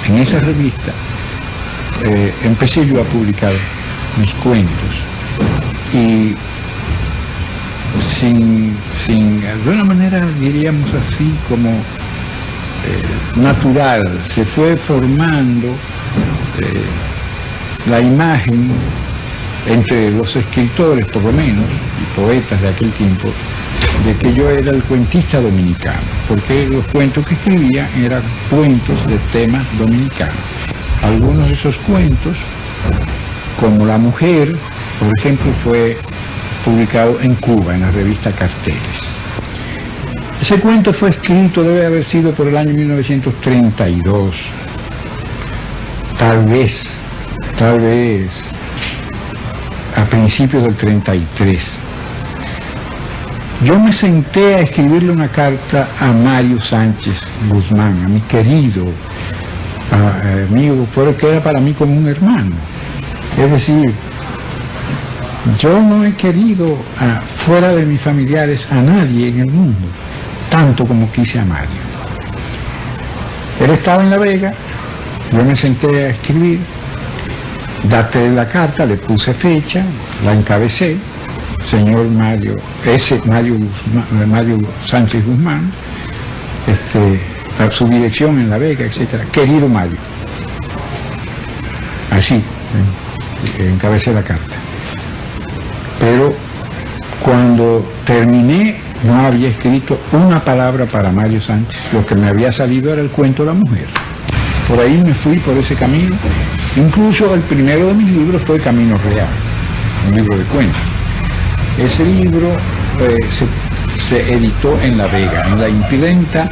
En esa revista empecé yo a publicar mis cuentos y de una manera, diríamos así, como natural, se fue formando la imagen entre los escritores, por lo menos, y poetas de aquel tiempo, de que yo era el cuentista dominicano, porque los cuentos que escribía eran cuentos de temas dominicanos. Algunos de esos cuentos, como La Mujer, por ejemplo, fue publicado en Cuba, en la revista Carteles. Ese cuento fue escrito, debe haber sido por el año 1932, tal vez, a principios del 33. Yo me senté a escribirle una carta a Mario Sánchez Guzmán, a mi querido amigo, pero que era para mí como un hermano. Es decir, yo no he querido fuera de mis familiares a nadie en el mundo, tanto como quise a Mario. Él estaba en La Vega, yo me senté a escribir, daté la carta, le puse fecha, la encabecé, señor Mario Sánchez Guzmán, a su dirección en La Vega, etcétera. Querido Mario. Así, encabecé la carta. Pero cuando terminé, no había escrito una palabra para Mario Sánchez. Lo que me había salido era el cuento La Mujer. Por ahí me fui por ese camino. Incluso el primero de mis libros fue Camino Real, un libro de cuentos. Ese libro se editó en La Vega, en la imprenta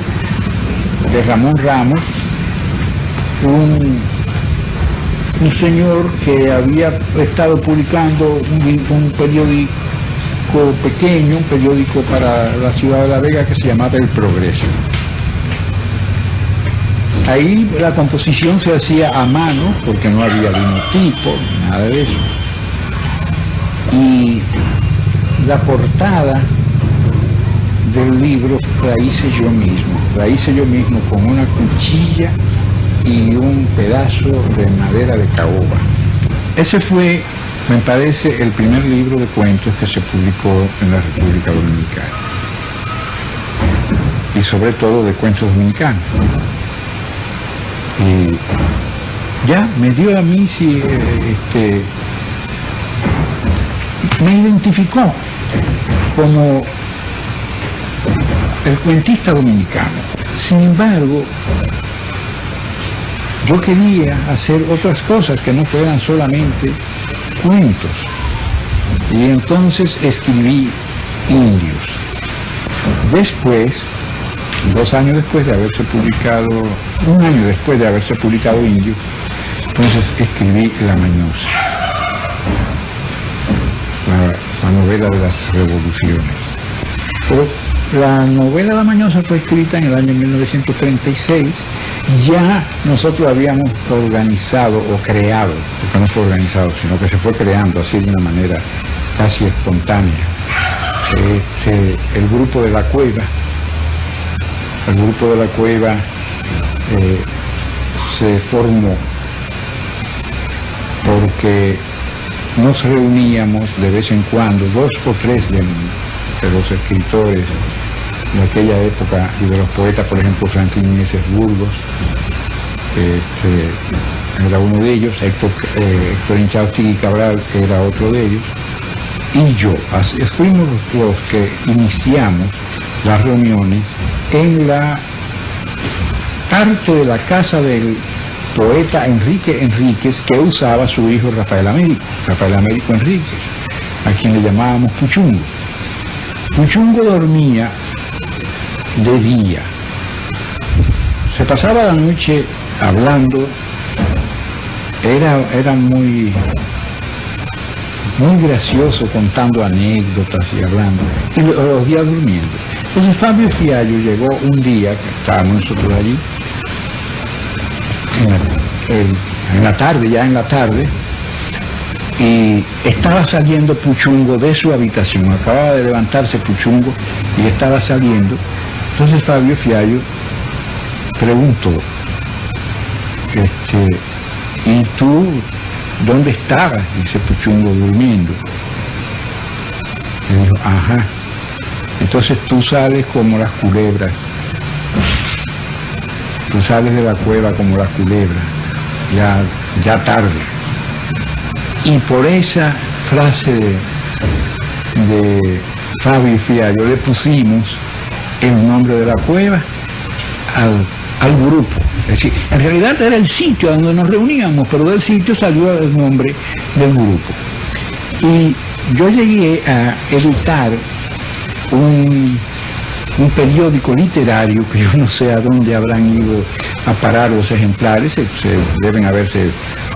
de Ramón Ramos, un señor que había estado publicando un periódico pequeño, un periódico para la ciudad de La Vega que se llamaba El Progreso. Ahí la composición se hacía a mano, porque no había linotipo, nada de eso. Y la portada del libro la hice yo mismo con una cuchilla y un pedazo de madera de caoba. Ese fue, me parece, el primer libro de cuentos que se publicó en la República Dominicana. Y sobre todo de cuentos dominicanos. Y ya me dio a mí, me identificó como el cuentista dominicano. Sin embargo, yo quería hacer otras cosas que no fueran solamente cuentos. Y entonces escribí Indios. Después, 2 años después de haberse publicado, 1 año después de haberse publicado Indios, entonces escribí La Mañosa, la novela de las revoluciones. Pero la novela La Mañosa fue escrita en el año 1936. Ya nosotros habíamos organizado o creado, porque no fue organizado, sino que se fue creando así de una manera casi espontánea, el grupo de La Cueva. El grupo de La Cueva se formó porque nos reuníamos de vez en cuando, 2 o 3 de los escritores de aquella época y de los poetas, por ejemplo, Franklin Meneses Burgos, era uno de ellos, Héctor Inchausti Cabral era otro de ellos, y yo. Fuimos los que iniciamos las reuniones en la parte de la casa del poeta Enrique Enríquez que usaba su hijo Rafael Américo Enríquez, a quien le llamábamos Puchungo. Puchungo dormía de día, se pasaba la noche hablando, era muy gracioso contando anécdotas y hablando, y los días durmiendo. Entonces Fabio Fiallo llegó un día, que estábamos nosotros allí, en la tarde, y estaba saliendo Puchungo de su habitación, acababa de levantarse Puchungo y estaba saliendo. Entonces Fabio Fiallo preguntó, ¿y tú dónde estabas? Dice Puchungo, durmiendo. Y dijo, ajá. Entonces tú sales como las culebras. Tú sales de la cueva como las culebras. Ya tarde. Y por esa frase de Fabio Fiallo le pusimos el nombre de la cueva al grupo. Es decir, en realidad era el sitio donde nos reuníamos, pero del sitio salió el nombre del grupo. Y yo llegué a editar un periódico literario que yo no sé a dónde habrán ido a parar los ejemplares, se deben haberse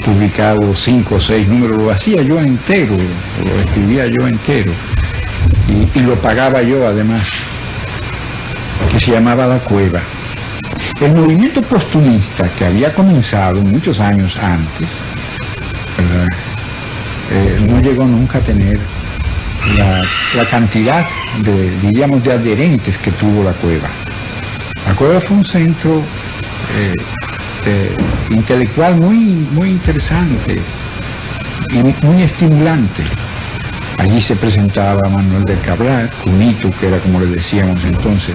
publicado 5 o 6 números, lo hacía yo entero, lo escribía yo entero, y lo pagaba yo además, que se llamaba La Cueva. El movimiento postumista, que había comenzado muchos años antes, no llegó nunca a tener la cantidad de adherentes que tuvo La Cueva. La Cueva fue un centro intelectual muy interesante y muy estimulante. Allí se presentaba Manuel del Cabral, Cunito, que era como le decíamos entonces,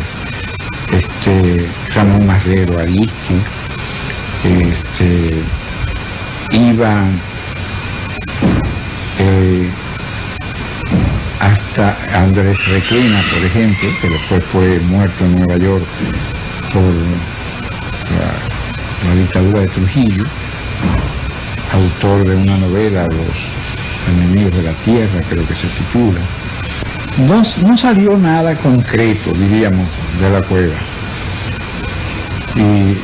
Ramón Marrero Aristi, iban hasta Andrés Requena, por ejemplo, que después fue muerto en Nueva York por la dictadura de Trujillo, autor de una novela, Los Enemigos de la Tierra, creo que se titula. No salió nada concreto, diríamos, de La Cueva, y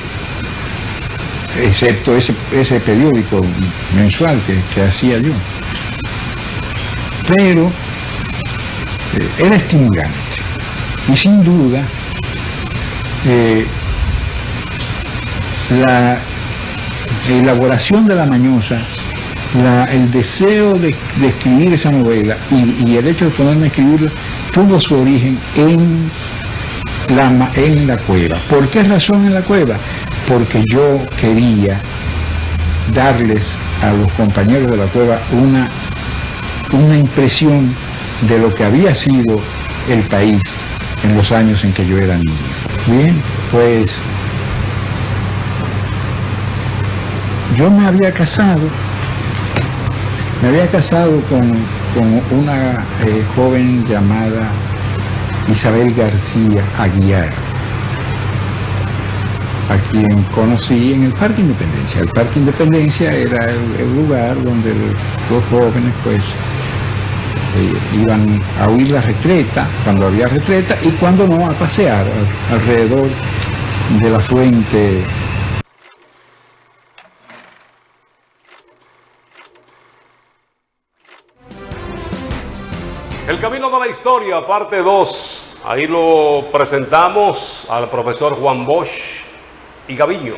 excepto ese periódico mensual que hacía yo. Pero era estimulante, y sin duda la elaboración de La Mañosa, el deseo de escribir esa novela y el hecho de ponerme a escribirla tuvo su origen en la Cueva. ¿Por qué razón en La Cueva? Porque yo quería darles a los compañeros de La Cueva una impresión de lo que había sido el país en los años en que yo era niño. Bien, pues yo me había casado con una joven llamada Isabel García Aguiar, a quien conocí en el Parque Independencia. El Parque Independencia era el lugar donde los jóvenes pues iban a oír la retreta, cuando había retreta, y cuando no, a pasear alrededor de la fuente. El camino de la historia, parte 2. Ahí lo presentamos al profesor Juan Bosch y Gaviño,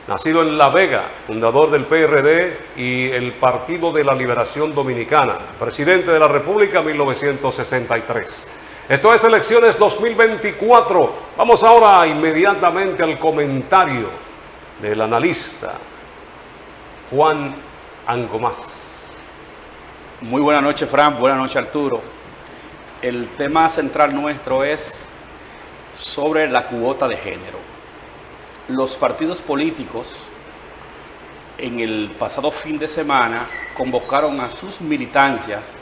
nacido en La Vega, fundador del PRD y el Partido de la Liberación Dominicana, presidente de la República 1963. Esto es Elecciones 2024. Vamos ahora inmediatamente al comentario del analista Juan Angomás. Muy buenas noches, Fran. Buenas noches, Arturo. El tema central nuestro es sobre la cuota de género. Los partidos políticos en el pasado fin de semana convocaron a sus militancias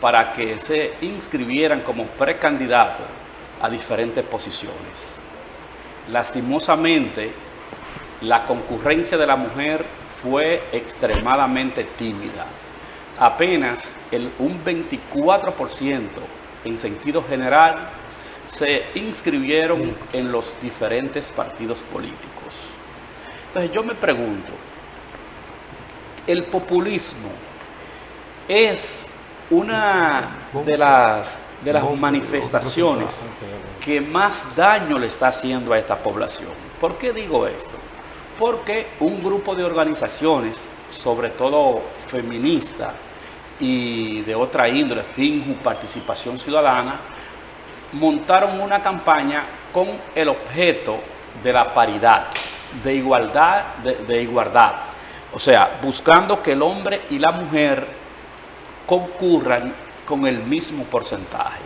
para que se inscribieran como precandidatos a diferentes posiciones. Lastimosamente, la concurrencia de la mujer fue extremadamente tímida. Apenas un 24% en sentido general se inscribieron en los diferentes partidos políticos. Entonces yo me pregunto, ¿el populismo es una de las manifestaciones que más daño le está haciendo a esta población? ¿Por qué digo esto? Porque un grupo de organizaciones, sobre todo feministas y de otra índole, FINJU, Participación Ciudadana, montaron una campaña con el objeto de la paridad, de igualdad. O sea, buscando que el hombre y la mujer concurran con el mismo porcentaje.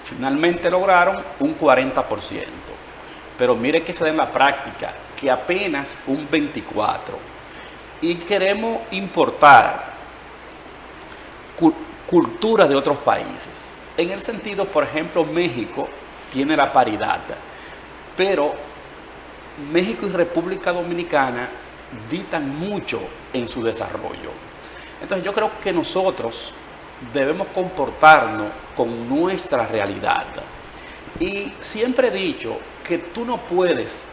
Finalmente lograron un 40%. Pero mire que se da en la práctica, que apenas un 24%. Y queremos importar cultura de otros países. En el sentido, por ejemplo, México tiene la paridad, pero México y República Dominicana dictan mucho en su desarrollo. Entonces yo creo que nosotros debemos comportarnos con nuestra realidad. Y siempre he dicho que tú no puedes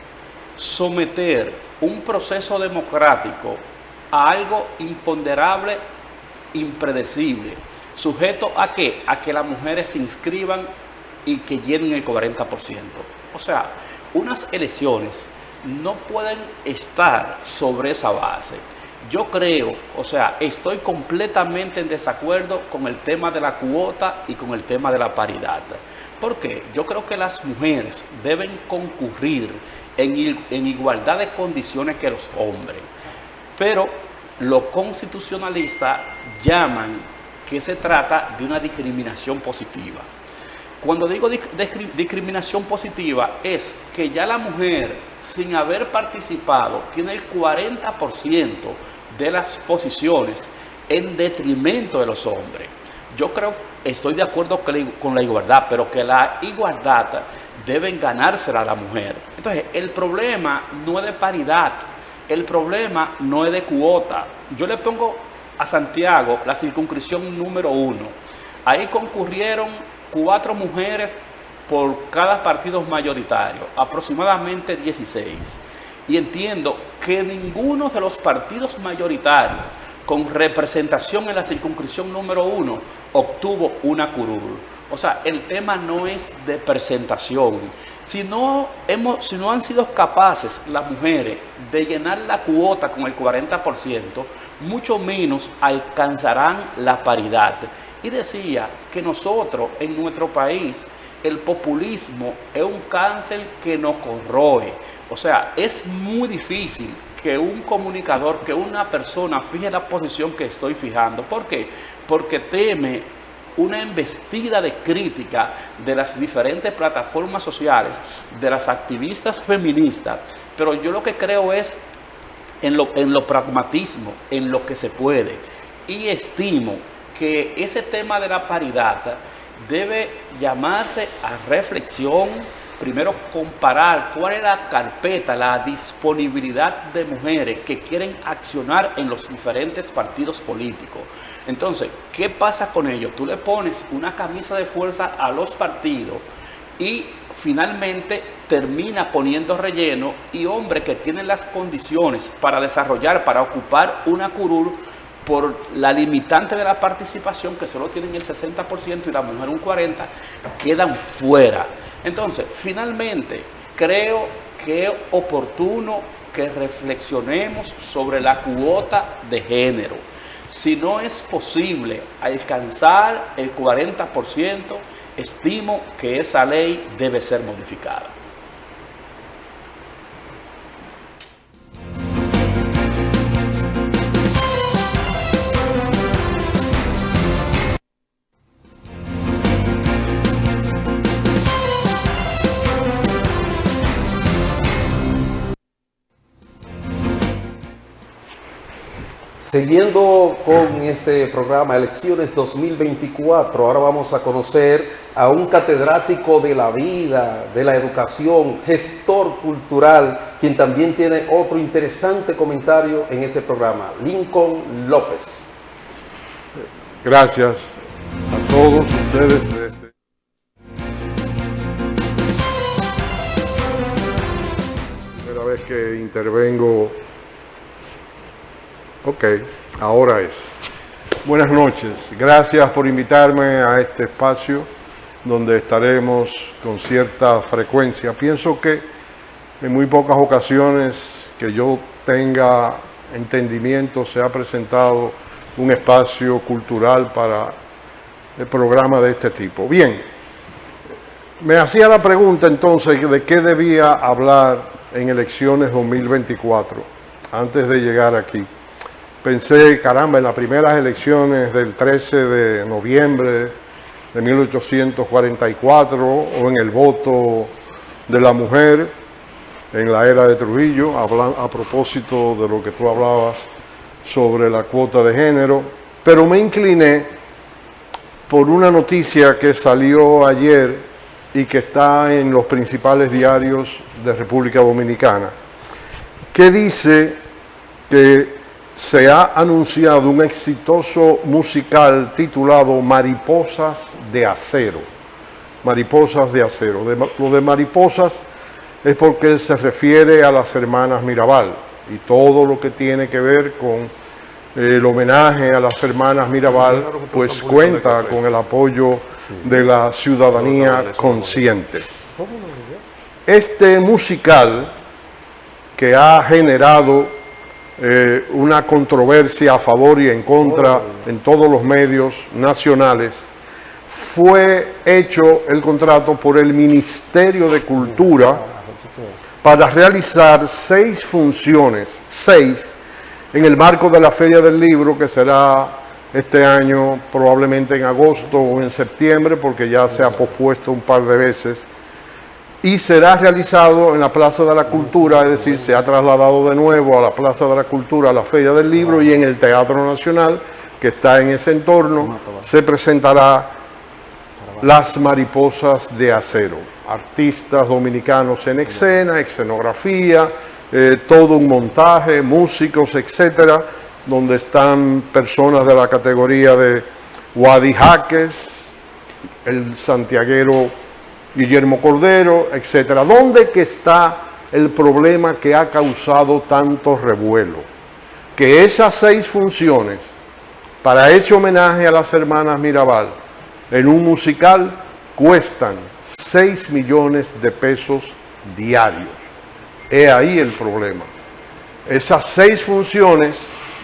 someter un proceso democrático a algo imponderable, impredecible, sujeto ¿a qué? A que las mujeres se inscriban y que llenen el 40%. O sea, unas elecciones no pueden estar sobre esa base. Yo creo, o sea, estoy completamente en desacuerdo con el tema de la cuota y con el tema de la paridad. ¿Por qué? Yo creo que las mujeres deben concurrir en igualdad de condiciones que los hombres. Pero los constitucionalistas llaman que se trata de una discriminación positiva. Cuando digo discriminación positiva es que ya la mujer, sin haber participado, tiene el 40% de las posiciones en detrimento de los hombres. Yo creo, estoy de acuerdo con la igualdad, pero que la igualdad deben ganársela a la mujer. Entonces, el problema no es de paridad, el problema no es de cuota. Yo le pongo a Santiago la circunscripción número 1. Ahí concurrieron 4 mujeres por cada partido mayoritario, aproximadamente 16. Y entiendo que ninguno de los partidos mayoritarios con representación en la circunscripción número 1 obtuvo una curul. O sea, el tema no es de presentación. Si no han sido capaces las mujeres de llenar la cuota con el 40%, mucho menos alcanzarán la paridad. Y decía que nosotros en nuestro país el populismo es un cáncer que nos corroe. O sea, es muy difícil que un comunicador, que una persona fije la posición que estoy fijando. ¿Por qué? Porque teme una embestida de crítica de las diferentes plataformas sociales, de las activistas feministas. Pero yo lo que creo es en lo pragmatismo, en lo que se puede. Y estimo que ese tema de la paridad debe llamarse a reflexión. Primero, comparar cuál es la carpeta, la disponibilidad de mujeres que quieren accionar en los diferentes partidos políticos. Entonces, ¿qué pasa con ello? Tú le pones una camisa de fuerza a los partidos y finalmente termina poniendo relleno, y hombres que tienen las condiciones para desarrollar, para ocupar una curul, por la limitante de la participación, que solo tienen el 60% y la mujer un 40%, quedan fuera. Entonces, finalmente, creo que es oportuno que reflexionemos sobre la cuota de género. Si no es posible alcanzar el 40%, estimo que esa ley debe ser modificada. Siguiendo con este programa Elecciones 2024, ahora vamos a conocer a un catedrático de la vida, de la educación, gestor cultural, quien también tiene otro interesante comentario en este programa, Lincoln López. Gracias a todos ustedes. Primera vez que intervengo. Ok, ahora es. Buenas noches, gracias por invitarme a este espacio donde estaremos con cierta frecuencia. Pienso que en muy pocas ocasiones que yo tenga entendimiento se ha presentado un espacio cultural para el programa de este tipo. Bien, me hacía la pregunta entonces de qué debía hablar en elecciones 2024 antes de llegar aquí. Pensé, caramba, en las primeras elecciones del 13 de noviembre de 1844 o en el voto de la mujer en la era de Trujillo, a propósito de lo que tú hablabas sobre la cuota de género, pero me incliné por una noticia que salió ayer y que está en los principales diarios de República Dominicana, que dice que se ha anunciado un exitoso musical titulado Mariposas de Acero. Mariposas de Acero. Lo de mariposas es porque se refiere a las hermanas Mirabal y todo lo que tiene que ver con el homenaje a las hermanas Mirabal, pues cuenta con el apoyo de la ciudadanía consciente. Este musical, que ha generado una controversia a favor y en contra en todos los medios nacionales, fue hecho el contrato por el Ministerio de Cultura para realizar 6 funciones, 6, en el marco de la Feria del Libro, que será este año probablemente en agosto o en septiembre, porque ya se ha pospuesto un par de veces, y será realizado en la Plaza de la Cultura, es decir, se ha trasladado de nuevo a la Plaza de la Cultura, a la Feria del Libro, y en el Teatro Nacional, que está en ese entorno, se presentará Las Mariposas de Acero. Artistas dominicanos en escena, escenografía, todo un montaje, músicos, etcétera, donde están personas de la categoría de Wadi Jaques, el santiaguero Guillermo Cordero, etcétera. ¿Dónde que está el problema que ha causado tanto revuelo? Que esas 6 funciones para ese homenaje a las hermanas Mirabal en un musical cuestan 6 millones de pesos diarios. He ahí el problema. Esas 6 funciones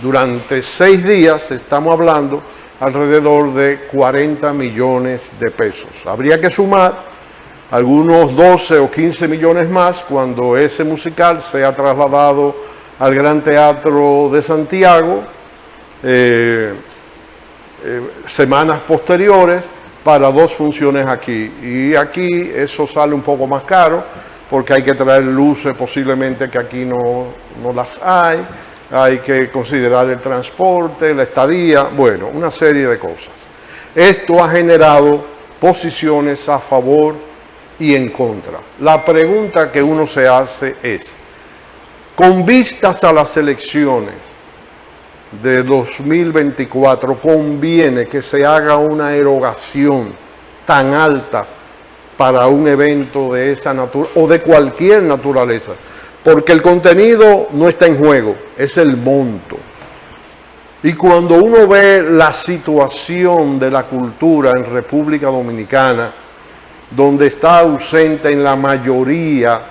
durante 6 días, estamos hablando alrededor de 40 millones de pesos. Habría que sumar algunos 12 o 15 millones más cuando ese musical sea trasladado al Gran Teatro de Santiago, semanas posteriores, para 2 funciones aquí. Y aquí eso sale un poco más caro, porque hay que traer luces posiblemente que aquí no las hay que considerar el transporte, la estadía, bueno, una serie de cosas. Esto ha generado posiciones a favor y en contra. La pregunta que uno se hace es, con vistas a las elecciones de 2024, ¿conviene que se haga una erogación tan alta para un evento de esa naturaleza o de cualquier naturaleza? Porque el contenido no está en juego, es el monto. Y cuando uno ve la situación de la cultura en República Dominicana, donde está ausente en la mayoría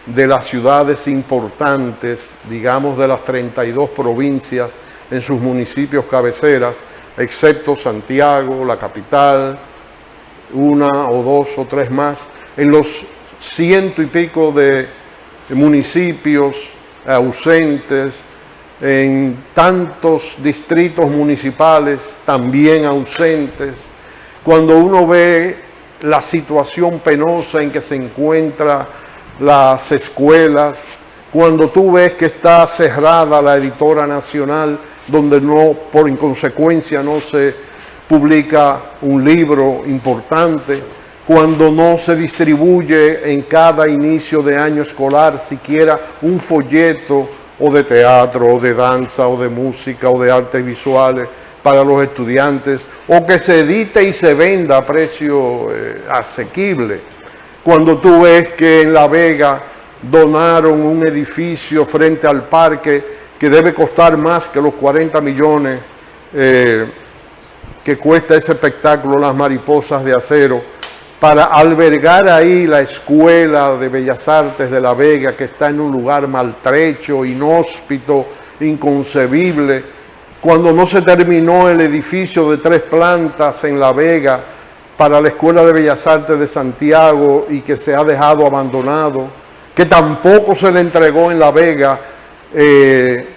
de las ciudades importantes, digamos de las 32 provincias en sus municipios cabeceras, excepto Santiago, la capital, 1 o 2 o 3 más, en los 100 y pico de municipios ausentes, en tantos distritos municipales también ausentes, cuando uno ve la situación penosa en que se encuentran las escuelas, cuando tú ves que está cerrada la Editora Nacional donde no, por inconsecuencia, no se publica un libro importante, cuando no se distribuye en cada inicio de año escolar siquiera un folleto o de teatro, o de danza, o de música, o de artes visuales para los estudiantes, o que se edite y se venda a precio asequible. Cuando tú ves que en La Vega donaron un edificio frente al parque que debe costar más que los 40 millones que cuesta ese espectáculo Las Mariposas de Acero, para albergar ahí la Escuela de Bellas Artes de La Vega, que está en un lugar maltrecho, inhóspito, inconcebible. Cuando no se terminó el edificio de 3 plantas en La Vega para la Escuela de Bellas Artes de Santiago y que se ha dejado abandonado, que tampoco se le entregó en La Vega el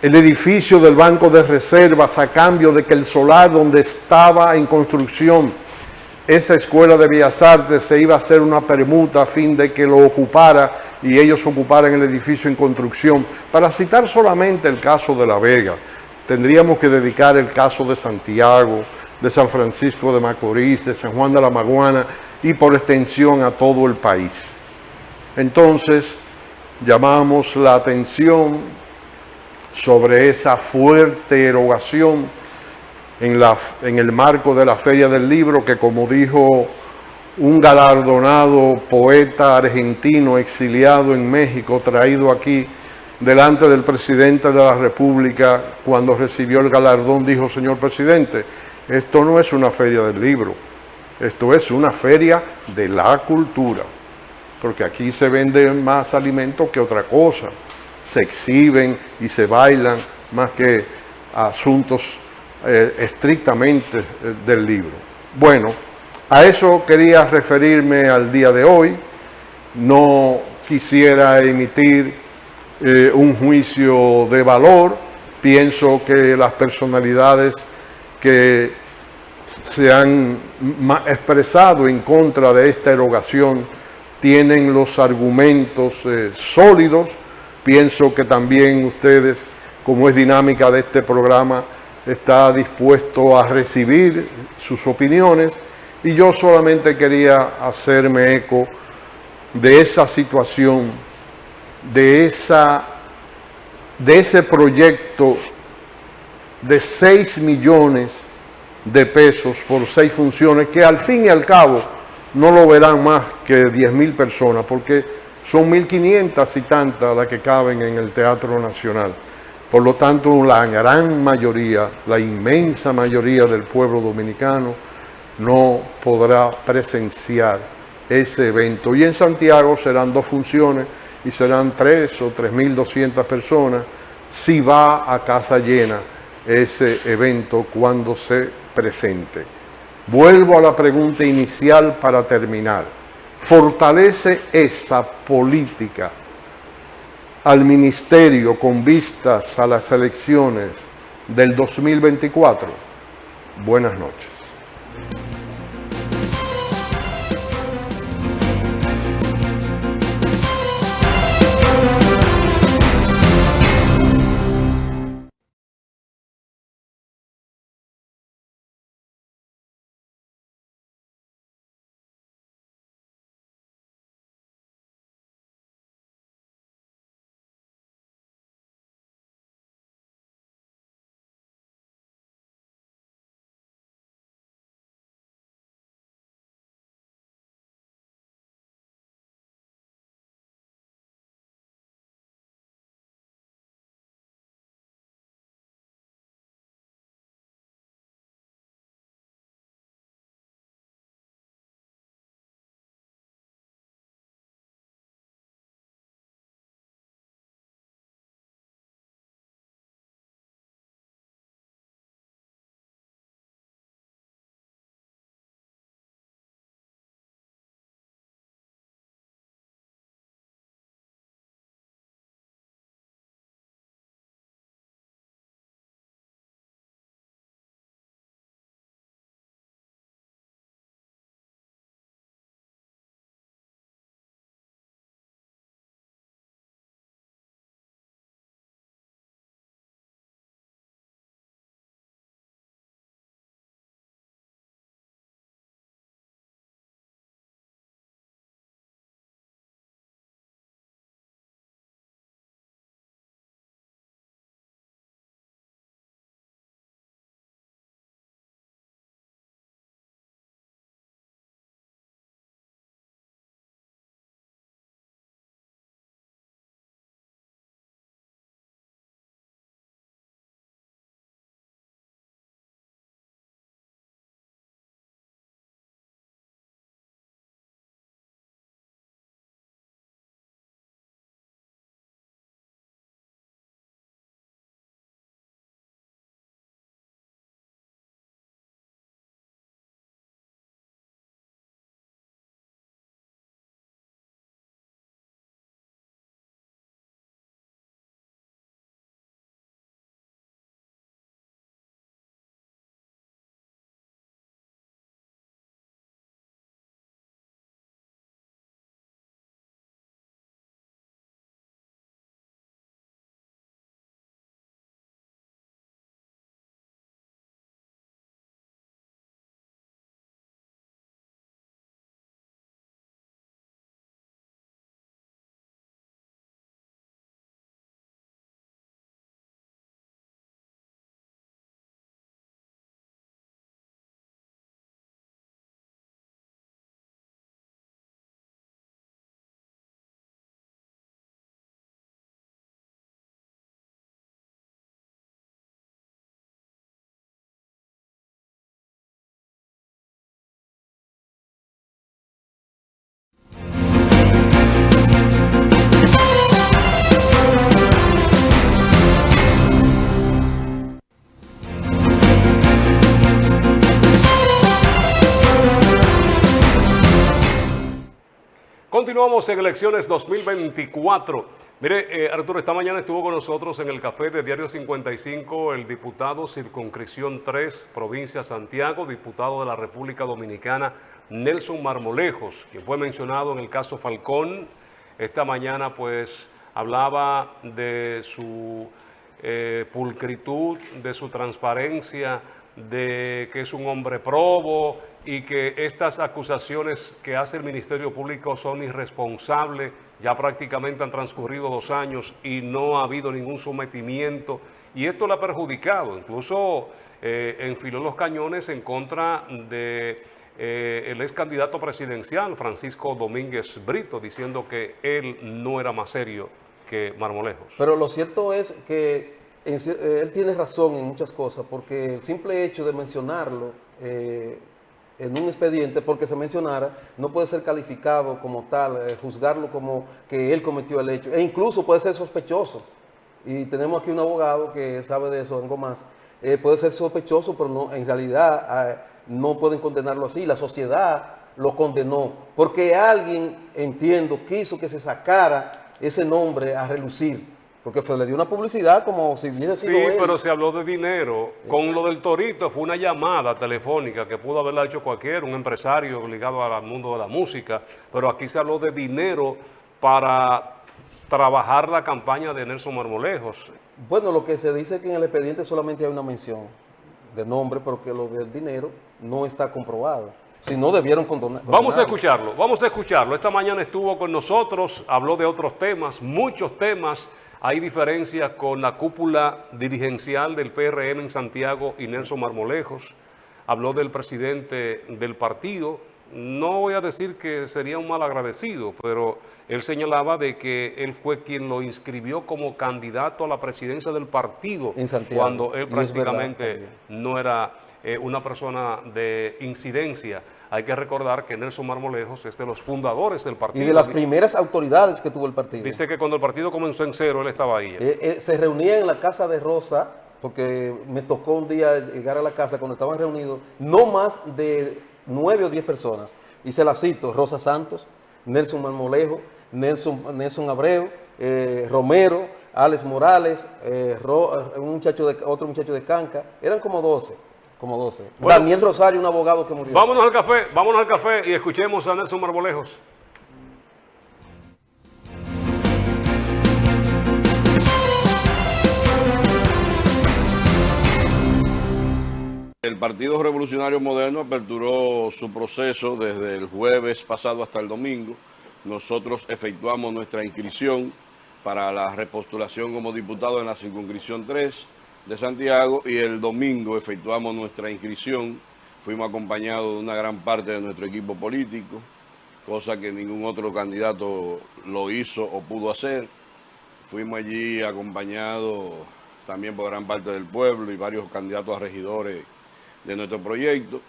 edificio del Banco de Reservas a cambio de que el solar donde estaba en construcción esa Escuela de Bellas Artes se iba a hacer una permuta a fin de que lo ocupara y ellos ocuparan el edificio en construcción. Para citar solamente el caso de La Vega, tendríamos que dedicar el caso de Santiago, de San Francisco de Macorís, de San Juan de la Maguana y por extensión a todo el país. Entonces, llamamos la atención sobre esa fuerte erogación en el marco de la Feria del Libro, que, como dijo un galardonado poeta argentino exiliado en México, traído aquí delante del presidente de la República cuando recibió el galardón, dijo: señor presidente, esto no es una feria del libro, esto es una feria de la cultura, porque aquí se vende más alimentos que otra cosa, se exhiben y se bailan más que asuntos estrictamente del libro. Bueno, a eso quería referirme al día de hoy. No quisiera emitir un juicio de valor. Pienso que las personalidades que se han expresado en contra de esta erogación tienen los argumentos sólidos. Pienso que también ustedes, como es dinámica de este programa, está dispuesto a recibir sus opiniones, y yo solamente quería hacerme eco de esa situación, de ese proyecto de 6 millones de pesos por 6 funciones, que al fin y al cabo no lo verán más que 10.000 personas, porque son 1.500 y tantas las que caben en el Teatro Nacional. Por lo tanto, la gran mayoría, la inmensa mayoría del pueblo dominicano no podrá presenciar ese evento. Y en Santiago serán 2 funciones y serán 3 o 3.200 personas si va a casa llena ese evento cuando se presente. Vuelvo a la pregunta inicial para terminar. ¿Fortalece esa política al ministerio con vistas a las elecciones del 2024? Buenas noches. Continuamos en elecciones 2024. Mire, Arturo, esta mañana estuvo con nosotros en el café de Diario 55 el diputado Circunscripción 3, Provincia Santiago, diputado de la República Dominicana, Nelson Marmolejos, quien fue mencionado en el caso Falcón. Esta mañana pues hablaba de su pulcritud, de su transparencia, de que es un hombre probo y que estas acusaciones que hace el Ministerio Público son irresponsables. Ya prácticamente han transcurrido 2 años y no ha habido ningún sometimiento y esto le ha perjudicado. Incluso enfiló los cañones en contra de el ex candidato presidencial Francisco Domínguez Brito, diciendo que él no era más serio que Marmolejos. Pero lo cierto es que él tiene razón en muchas cosas, porque el simple hecho de mencionarlo en un expediente, porque se mencionara, no puede ser calificado como tal, juzgarlo como que él cometió el hecho, e incluso puede ser sospechoso. Y tenemos aquí un abogado que sabe de eso, algo más. Puede ser sospechoso, pero no, en realidad no pueden condenarlo así. La sociedad lo condenó, porque alguien, entiendo, quiso que se sacara ese nombre a relucir. Porque le dio una publicidad como si hubiera sido él. Sí, pero se habló de dinero. Con lo del Torito fue una llamada telefónica que pudo haberla hecho cualquiera, un empresario ligado al mundo de la música. Pero aquí se habló de dinero para trabajar la campaña de Nelson Marmolejos. Bueno, lo que se dice es que en el expediente solamente hay una mención de nombre, pero que lo del dinero no está comprobado. Si no, debieron condonar. Vamos a escucharlo, vamos a escucharlo. Esta mañana estuvo con nosotros, habló de otros temas, muchos temas. Hay diferencias con la cúpula dirigencial del PRM en Santiago y Nelson Marmolejos. Habló del presidente del partido. No voy a decir que sería un mal agradecido, pero él señalaba de que él fue quien lo inscribió como candidato a la presidencia del partido en Santiago, cuando él prácticamente no era una persona de incidencia. Hay que recordar que Nelson Marmolejos es de los fundadores del partido. Y de las primeras autoridades que tuvo el partido. Dice que cuando el partido comenzó en cero, él estaba ahí. Se reunía en la casa de Rosa, porque me tocó un día llegar a la casa cuando estaban reunidos, no más de 9 o 10 personas. Y se las cito: Rosa Santos, Nelson Marmolejos, Nelson Abreu, Romero, Alex Morales, otro muchacho de Canca. Eran como 12. Como 12. Bueno, Daniel Rosario, un abogado que murió. Vámonos al café y escuchemos a Nelson Marmolejos. El Partido Revolucionario Moderno aperturó su proceso desde el jueves pasado hasta el domingo. Nosotros efectuamos nuestra inscripción para la repostulación como diputado en la circunscripción 3 de Santiago y el domingo efectuamos nuestra inscripción. Fuimos acompañados de una gran parte de nuestro equipo político, cosa que ningún otro candidato lo hizo o pudo hacer. Fuimos allí acompañados también por gran parte del pueblo y varios candidatos a regidores de nuestro proyecto.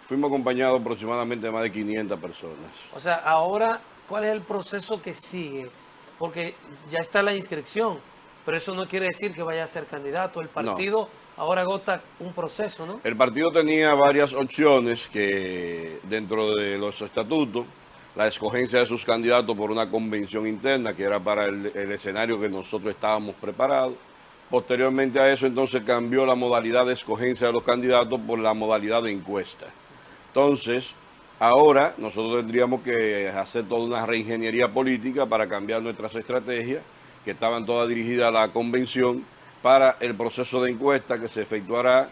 Fuimos acompañados aproximadamente de más de 500 personas. O sea, ahora, ¿cuál es el proceso que sigue? Porque ya está la inscripción, pero eso no quiere decir que vaya a ser candidato. El partido ahora agota un proceso, ¿no? El partido tenía varias opciones que dentro de los estatutos, la escogencia de sus candidatos por una convención interna, que era para el escenario que nosotros estábamos preparados. Posteriormente a eso, entonces cambió la modalidad de escogencia de los candidatos por la modalidad de encuesta. Entonces, ahora nosotros tendríamos que hacer toda una reingeniería política para cambiar nuestras estrategias, que estaban todas dirigidas a la convención, para el proceso de encuesta que se efectuará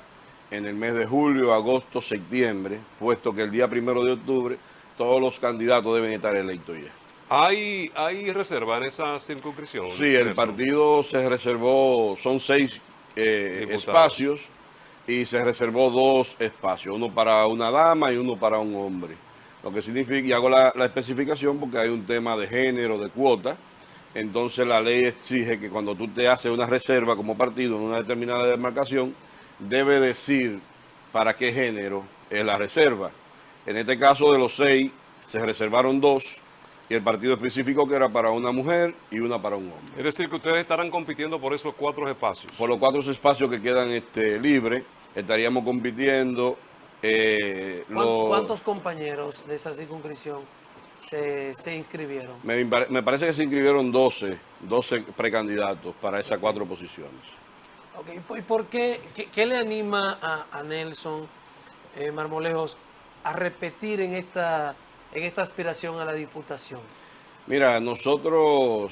en el mes de julio, agosto, septiembre, puesto que el día 1 de octubre todos los candidatos deben estar electos ya. ¿Hay reserva en esa circunscripción? Sí, el partido se reservó, son 6 espacios, y se reservó 2 espacios, uno para una dama y uno para un hombre. Lo que significa, y hago la especificación porque hay un tema de género, de cuota. Entonces la ley exige que cuando tú te haces una reserva como partido en una determinada demarcación, debe decir para qué género es la reserva. En este caso, de los 6, se reservaron 2, y el partido específico que era para una mujer y una para un hombre. Es decir, que ustedes estarán compitiendo por esos 4 espacios. Por los 4 espacios que quedan libres, estaríamos compitiendo. ¿Cuántos compañeros de esa circunscripción se inscribieron? Me parece que se inscribieron 12 precandidatos para esas 4 posiciones. Okay. ¿Y por qué le anima a Nelson Marmolejos a repetir en esta aspiración a la diputación? Mira, nosotros,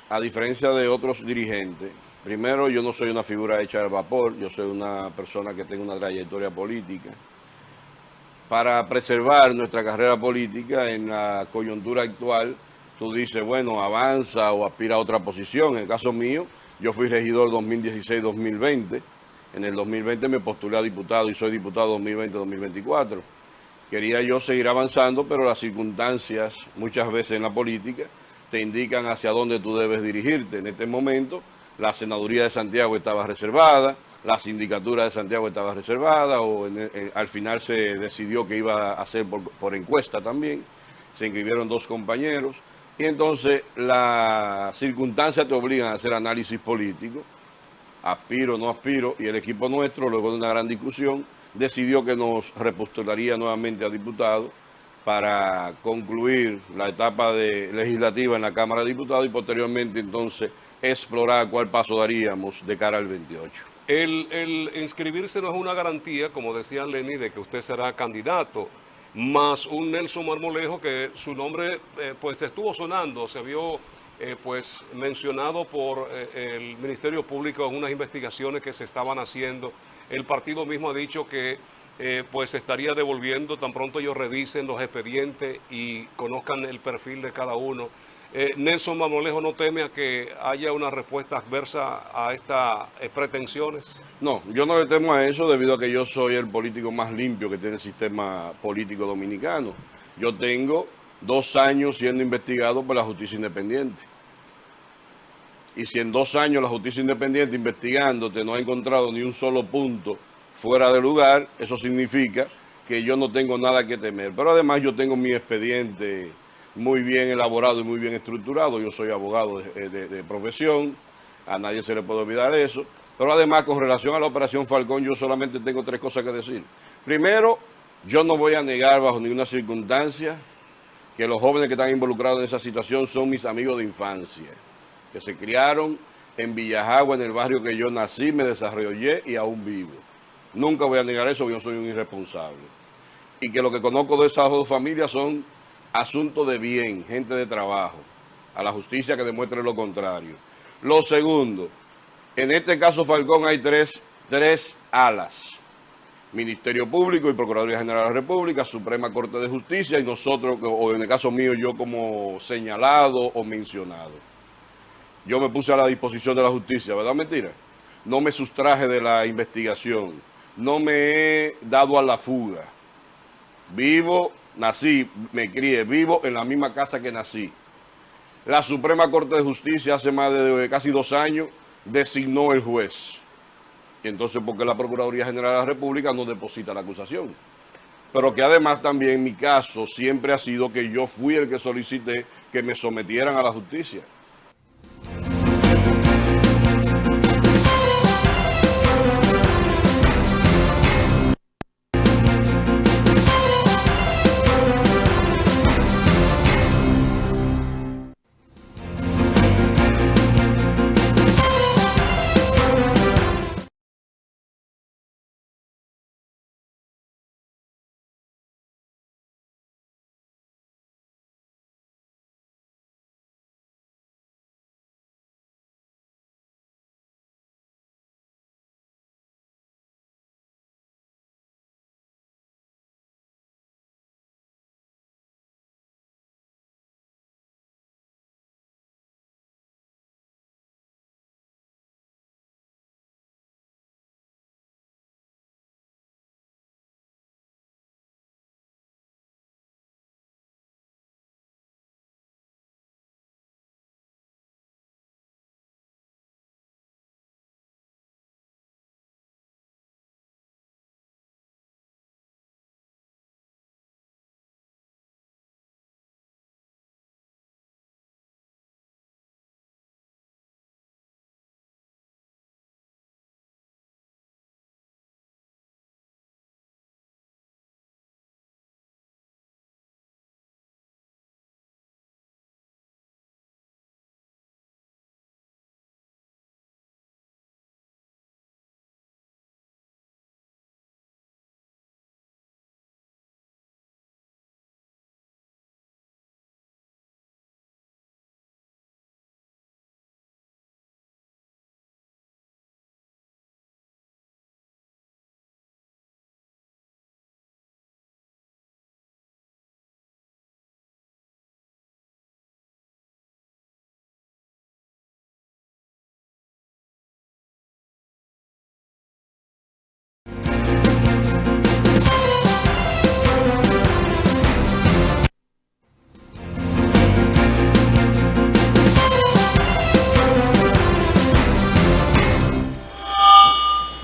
a diferencia de otros dirigentes, primero yo no soy una figura hecha al vapor, yo soy una persona que tengo una trayectoria política. Para preservar nuestra carrera política en la coyuntura actual, tú dices, bueno, avanza o aspira a otra posición. En el caso mío, yo fui regidor 2016-2020. En el 2020 me postulé a diputado y soy diputado 2020-2024. Quería yo seguir avanzando, pero las circunstancias muchas veces en la política te indican hacia dónde tú debes dirigirte. En este momento, la senaduría de Santiago estaba reservada, la sindicatura de Santiago estaba reservada, al final se decidió que iba a ser por encuesta también. Se inscribieron 2 compañeros y entonces las circunstancias te obligan a hacer análisis político, aspiro, no aspiro, y el equipo nuestro, luego de una gran discusión, decidió que nos repostularía nuevamente a diputado para concluir la etapa legislativa en la Cámara de Diputados y posteriormente entonces explorar cuál paso daríamos de cara al 28. El inscribirse no es una garantía, como decía Lenny, de que usted será candidato, más un Nelson Marmolejo que su nombre pues estuvo sonando, se vio pues mencionado por el Ministerio Público en unas investigaciones que se estaban haciendo. El partido mismo ha dicho que pues estaría devolviendo tan pronto ellos revisen los expedientes y conozcan el perfil de cada uno. Nelson Marmolejo no teme a que haya una respuesta adversa a estas pretensiones. No, yo no le temo a eso debido a que yo soy el político más limpio que tiene el sistema político dominicano. Yo tengo 2 años siendo investigado por la justicia independiente. Y si en 2 años la justicia independiente investigándote no ha encontrado ni un solo punto fuera de lugar, eso significa que yo no tengo nada que temer. Pero además yo tengo mi expediente muy bien elaborado y muy bien estructurado. Yo soy abogado de profesión, a nadie se le puede olvidar eso. Pero además, con relación a la Operación Falcón, yo solamente tengo 3 cosas que decir. Primero, yo no voy a negar bajo ninguna circunstancia que los jóvenes que están involucrados en esa situación son mis amigos de infancia, que se criaron en Villajagua, en el barrio que yo nací, me desarrollé y aún vivo. Nunca voy a negar eso, porque yo soy un irresponsable. Y que lo que conozco de esas 2 familias son asuntos de bien, gente de trabajo, a la justicia que demuestre lo contrario. Lo segundo, en este caso Falcón hay tres alas: Ministerio Público y Procuraduría General de la República, Suprema Corte de Justicia y nosotros, o en el caso mío, yo como señalado o mencionado. Yo me puse a la disposición de la justicia, ¿verdad? Mentira. No me sustraje de la investigación, no me he dado a la fuga. Vivo, nací, me crié, vivo en la misma casa que nací. La Suprema Corte de Justicia hace más de casi 2 años designó el juez. Entonces, ¿por qué la Procuraduría General de la República no deposita la acusación? Pero que además también mi caso siempre ha sido que yo fui el que solicité que me sometieran a la justicia.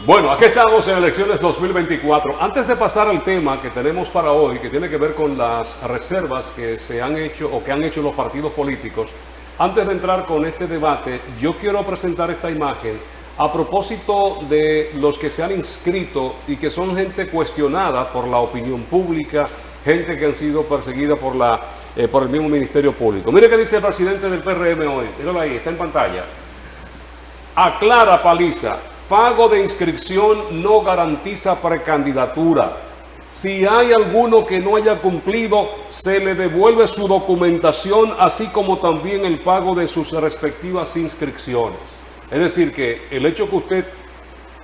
Bueno, aquí estamos en elecciones 2024. Antes de pasar al tema que tenemos para hoy, que tiene que ver con las reservas que se han hecho o que han hecho los partidos políticos, antes de entrar con este debate, yo quiero presentar esta imagen a propósito de los que se han inscrito y que son gente cuestionada por la opinión pública, gente que han sido perseguida por el mismo Ministerio Público. Mire qué dice el presidente del PRM hoy, míralo ahí, está en pantalla. Aclara Paliza, pago de inscripción no garantiza precandidatura. Si hay alguno que no haya cumplido, se le devuelve su documentación, así como también el pago de sus respectivas inscripciones. Es decir, que el hecho que usted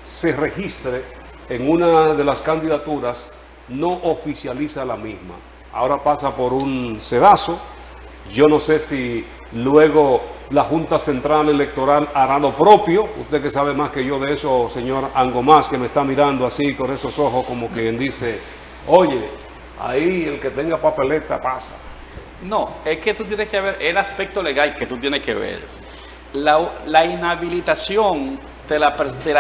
se registre en una de las candidaturas no oficializa la misma. Ahora pasa por un sedazo. Yo no sé si luego la Junta Central Electoral hará lo propio. Usted que sabe más que yo de eso, señor Angomás, que me está mirando así con esos ojos como quien dice, oye, ahí el que tenga papeleta pasa. No, es que tú tienes que ver el aspecto legal que tú tienes que ver. La inhabilitación te la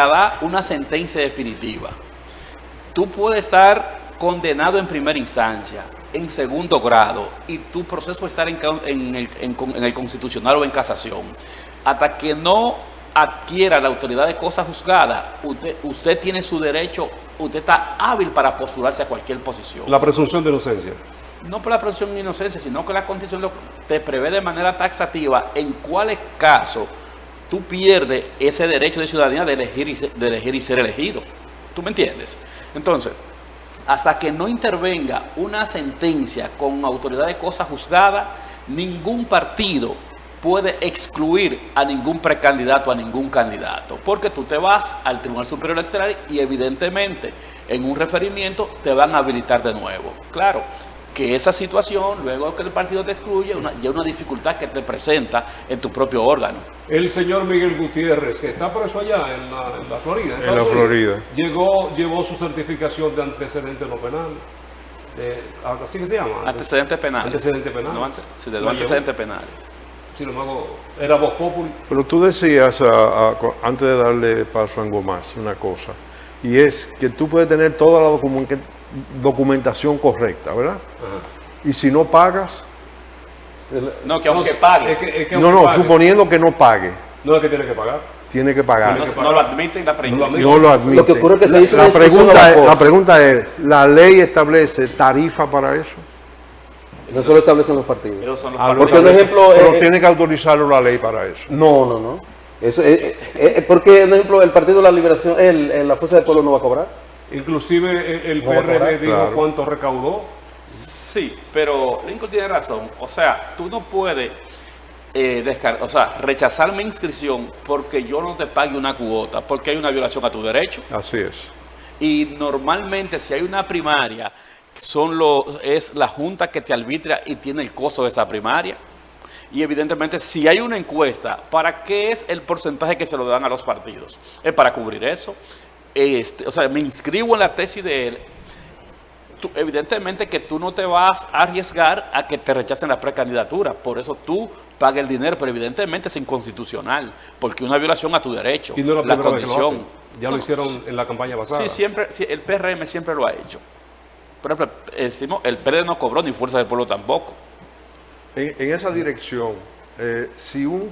da una sentencia definitiva. Tú puedes estar condenado en primera instancia, en segundo grado, y tu proceso estar en el constitucional o en casación. Hasta que no adquiera la autoridad de cosa juzgada, usted tiene su derecho, usted está hábil para postularse a cualquier posición. La presunción de inocencia. No por la presunción de inocencia, sino que la Constitución te prevé de manera taxativa en cuáles casos tú pierdes ese derecho de ciudadanía de elegir y ser elegido. ¿Tú me entiendes? Entonces, hasta que no intervenga una sentencia con autoridad de cosa juzgada, ningún partido puede excluir a ningún precandidato, a ningún candidato, porque tú te vas al Tribunal Superior Electoral y evidentemente en un referimiento te van a habilitar de nuevo. Claro que esa situación, luego que el partido te excluye, ya es una dificultad que te presenta en tu propio órgano. El señor Miguel Gutiérrez, que está preso allá en la Florida. En la Florida. Llevó su certificación de antecedentes no penales. ¿Así que se llama? Antecedentes penales. Antecedentes penales. No, sí, de los antecedentes penales. Sí, luego era Voz Populi. Pero tú decías, antes de darle paso a Angomás, una cosa, y es que tú puedes tener toda la documentación correcta, ¿verdad? Ajá. Y si no pagas... No, que aunque pague. Suponiendo que no pague. No es que tiene que pagar. Tiene que pagar. No lo admiten la prescripción. No lo admiten. Lo que ocurre es que se hizo la pregunta es, ¿la ley establece tarifa para eso? Eso lo establecen los partidos. Porque, por ejemplo, pero tiene que autorizarlo la ley para eso. No. Eso porque, por ejemplo, el Partido de la Liberación, la Fuerza del Pueblo no va a cobrar. Inclusive el PRM dijo cuánto recaudó. Sí, pero Lincoln tiene razón. O sea, tú no puedes rechazar mi inscripción porque yo no te pague una cuota, porque hay una violación a tu derecho. Así es. Y normalmente si hay una primaria, es la Junta que te arbitra y tiene el costo de esa primaria. Y evidentemente si hay una encuesta, ¿para qué es el porcentaje que se lo dan a los partidos? Es para cubrir eso. Me inscribo en la tesis de él. Evidentemente que tú no te vas a arriesgar a que te rechacen la precandidatura, por eso tú pagas el dinero, pero evidentemente es inconstitucional, porque es una violación a tu derecho. Y no es la primera vez que lo hacen. Ya lo hicieron en la campaña pasada. Sí, el PRM siempre lo ha hecho. Por ejemplo, el PRD no cobró ni Fuerza del Pueblo tampoco. En esa dirección, si un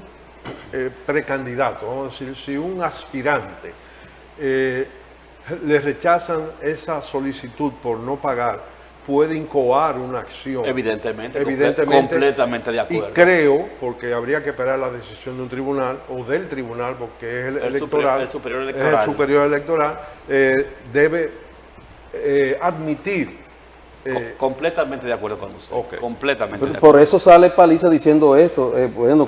precandidato, vamos a decir, si un aspirante le rechazan esa solicitud por no pagar, puede incoar una acción. Evidentemente, completamente de acuerdo. Y creo, porque habría que esperar la decisión de un tribunal o del tribunal, porque es el superior electoral, debe admitir. Completamente de acuerdo con usted. Okay. Completamente. Por eso sale Paliza diciendo esto,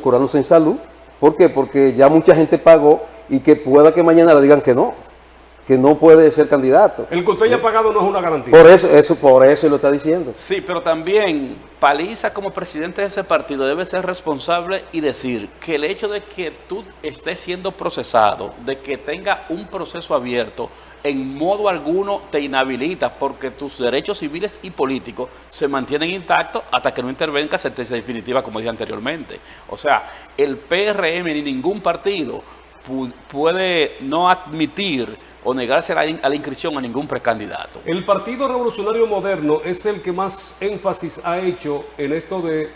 curándose en salud. ¿Por qué? Porque ya mucha gente pagó y que pueda que mañana le digan que no puede ser candidato. El que usted haya pagado no es una garantía. Por eso lo está diciendo. Sí, pero también Paliza como presidente de ese partido debe ser responsable y decir que el hecho de que tú estés siendo procesado, de que tenga un proceso abierto, en modo alguno te inhabilita, porque tus derechos civiles y políticos se mantienen intactos hasta que no intervenga sentencia definitiva, como dije anteriormente. O sea, el PRM ni ningún partido puede no admitir o negarse a la inscripción a ningún precandidato. El Partido Revolucionario Moderno es el que más énfasis ha hecho en esto de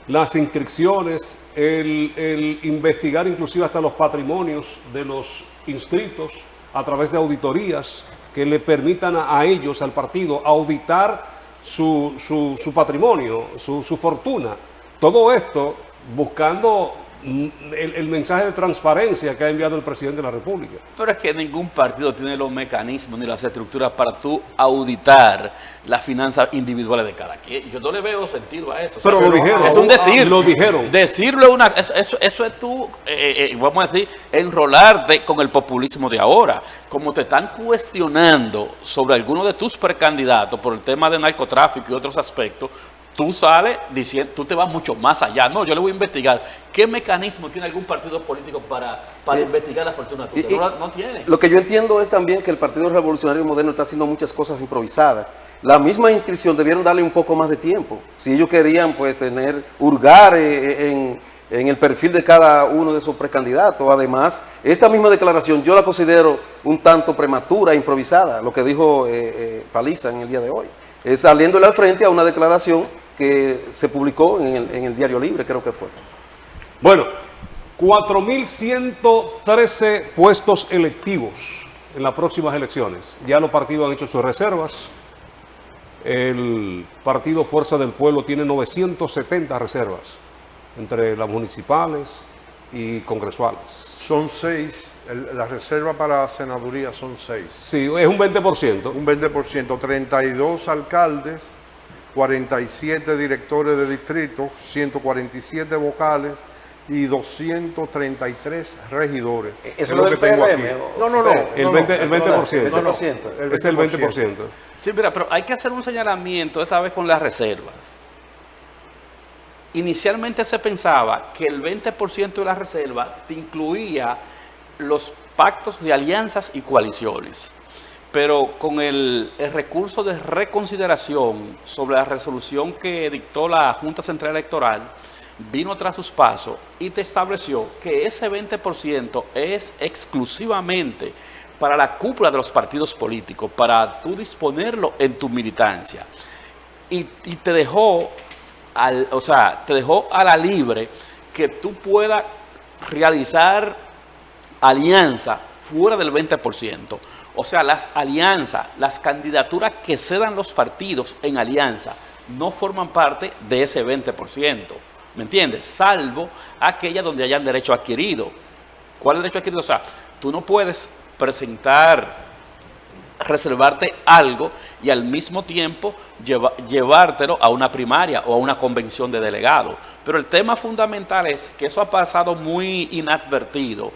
las inscripciones, el investigar inclusive hasta los patrimonios de los inscritos a través de auditorías que le permitan a ellos, al partido, auditar su patrimonio, su fortuna. Todo esto buscando el mensaje de transparencia que ha enviado el presidente de la República. Pero es que ningún partido tiene los mecanismos ni las estructuras para tú auditar las finanzas individuales de cada quien. Yo no le veo sentido a eso. Pero o sea, lo dijeron. Es un decir. Lo dijeron. Decirlo es una... Eso es tú, vamos a decir, enrolarte con el populismo de ahora. Como te están cuestionando sobre alguno de tus precandidatos por el tema de narcotráfico y otros aspectos, tú sales diciendo, tú te vas mucho más allá. No, yo le voy a investigar. ¿Qué mecanismo tiene algún partido político para investigar la fortuna tuya? No tiene. Lo que yo entiendo es también que el Partido Revolucionario Moderno está haciendo muchas cosas improvisadas. La misma inscripción debieron darle un poco más de tiempo. Si ellos querían pues hurgar en el perfil de cada uno de esos precandidatos. Además, esta misma declaración yo la considero un tanto prematura, improvisada, lo que dijo Paliza en el día de hoy. Saliéndole al frente a una declaración que se publicó en el Diario Libre, creo que fue. Bueno, 4.113 puestos electivos en las próximas elecciones. Ya los partidos han hecho sus reservas. El partido Fuerza del Pueblo tiene 970 reservas, entre las municipales y congresuales. Son 6. La reserva para senaduría son 6. Sí, es un 20%. Un 20%, 32 alcaldes, 47 directores de distrito, 147 vocales y 233 regidores. ¿Eso es lo que tengo aquí? No. El 20%. Es el 20%. Sí, mira, pero hay que hacer un señalamiento esta vez con las reservas. Inicialmente se pensaba que el 20% de la reserva te incluía los pactos de alianzas y coaliciones, pero con el recurso de reconsideración sobre la resolución que dictó la Junta Central Electoral, vino tras sus pasos y te estableció que ese 20% es exclusivamente para la cúpula de los partidos políticos, para tú disponerlo en tu militancia, y te dejó te dejó a la libre que tú puedas realizar alianza fuera del 20%. O sea, las alianzas, las candidaturas que se dan los partidos en alianza no forman parte de ese 20%. ¿Me entiendes? Salvo aquellas donde hayan derecho adquirido. ¿Cuál es el derecho adquirido? O sea, tú no puedes reservarte algo y al mismo tiempo llevártelo a una primaria o a una convención de delegados. Pero el tema fundamental es que eso ha pasado muy inadvertido,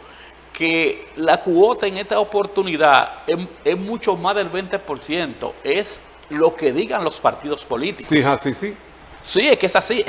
que la cuota en esta oportunidad es mucho más del 20%, es lo que digan los partidos políticos. Sí, así sí. Sí, es que es así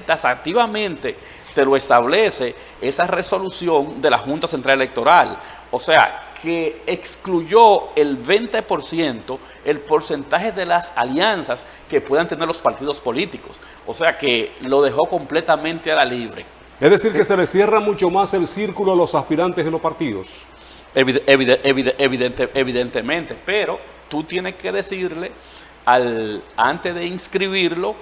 taxativamente te lo establece esa resolución de la Junta Central Electoral. O sea, que excluyó el 20%, el porcentaje de las alianzas que puedan tener los partidos políticos. O sea, que lo dejó completamente a la libre. Es decir, que se le cierra mucho más el círculo a los aspirantes en los partidos. Evidentemente, pero tú tienes que decirle, antes de inscribirlo,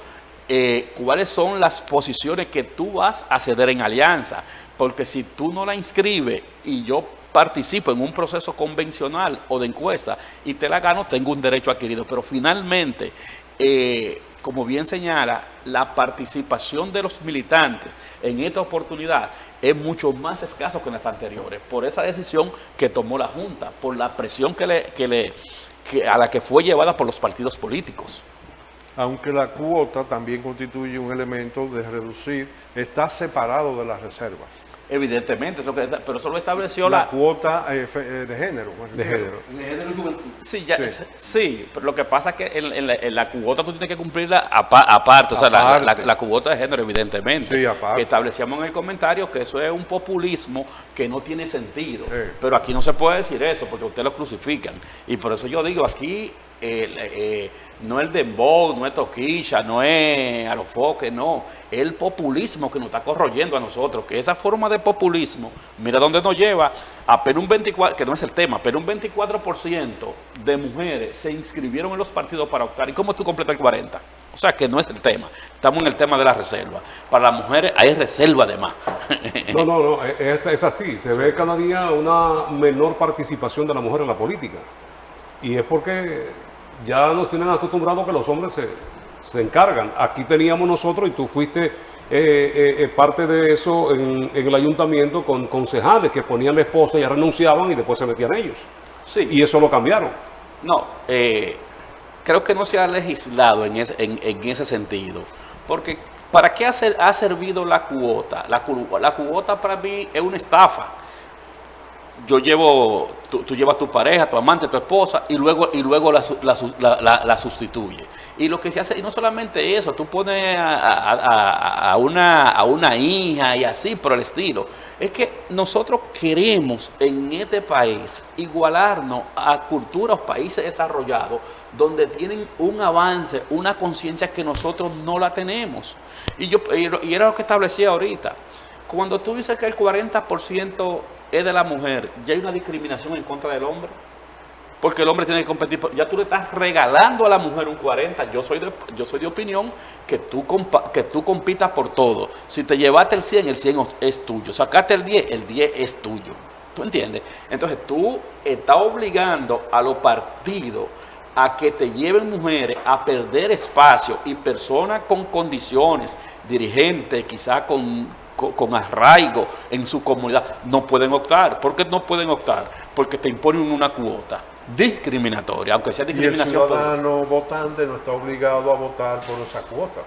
cuáles son las posiciones que tú vas a ceder en alianza. Porque si tú no la inscribes y yo participo en un proceso convencional o de encuesta y te la gano, tengo un derecho adquirido. Pero finalmente, como bien señala, la participación de los militantes en esta oportunidad es mucho más escaso que en las anteriores, por esa decisión que tomó la Junta, por la presión a la que fue llevada por los partidos políticos. Aunque la cuota también constituye un elemento de reducir, está separado de las reservas. Evidentemente, pero eso lo estableció la cuota de género. De género y juventud. Sí, pero lo que pasa es que en la cuota tú tienes que cumplirla aparte, o sea, la cuota de género, evidentemente. Sí, aparte. Que establecíamos en el comentario que eso es un populismo que no tiene sentido. Sí. Pero aquí no se puede decir eso porque ustedes lo crucifican. Y por eso yo digo, aquí no el dembow, no es toquilla, no es a los foques, no. El populismo que nos está corroyendo a nosotros, que esa forma de populismo, mira dónde nos lleva, apenas un 24%, que no es el tema, pero un 24% de mujeres se inscribieron en los partidos para optar. ¿Y cómo tú completas el 40%? O sea, que no es el tema. Estamos en el tema de la reserva. Para las mujeres hay reserva además. No, es así. Se ve cada día una menor participación de la mujer en la política. Y es porque ya nos tienen acostumbrados que los hombres se encargan. Aquí teníamos nosotros, y tú fuiste parte de eso en el ayuntamiento, con concejales que ponían la esposa y ya renunciaban y después se metían ellos. Sí. Y eso lo cambiaron. No, creo que no se ha legislado en ese sentido. Porque, ¿para qué ha servido la cuota? La cuota para mí es una estafa. Tú llevas tu pareja, tu amante, tu esposa, y luego la sustituye. Y lo que se hace, y no solamente eso, tú pones a una hija y así por el estilo. Es que nosotros queremos en este país igualarnos a culturas o países desarrollados donde tienen un avance, una conciencia que nosotros no la tenemos. Y era lo que establecía ahorita. Cuando tú dices que el 40% es de la mujer, ya hay una discriminación en contra del hombre, porque el hombre tiene que competir, ya tú le estás regalando a la mujer un 40%. Yo soy de opinión que tú compitas por todo. Si te llevaste el 100 es tuyo. Sacaste el 10 es tuyo. ¿Tú entiendes? Entonces tú estás obligando a los partidos a que te lleven mujeres a perder espacio, y personas con condiciones, dirigentes quizás con arraigo en su comunidad, no pueden optar. ¿Por qué no pueden optar? Porque te imponen una cuota discriminatoria, aunque sea discriminación. Y el ciudadano votante no está obligado a votar por esa cuota.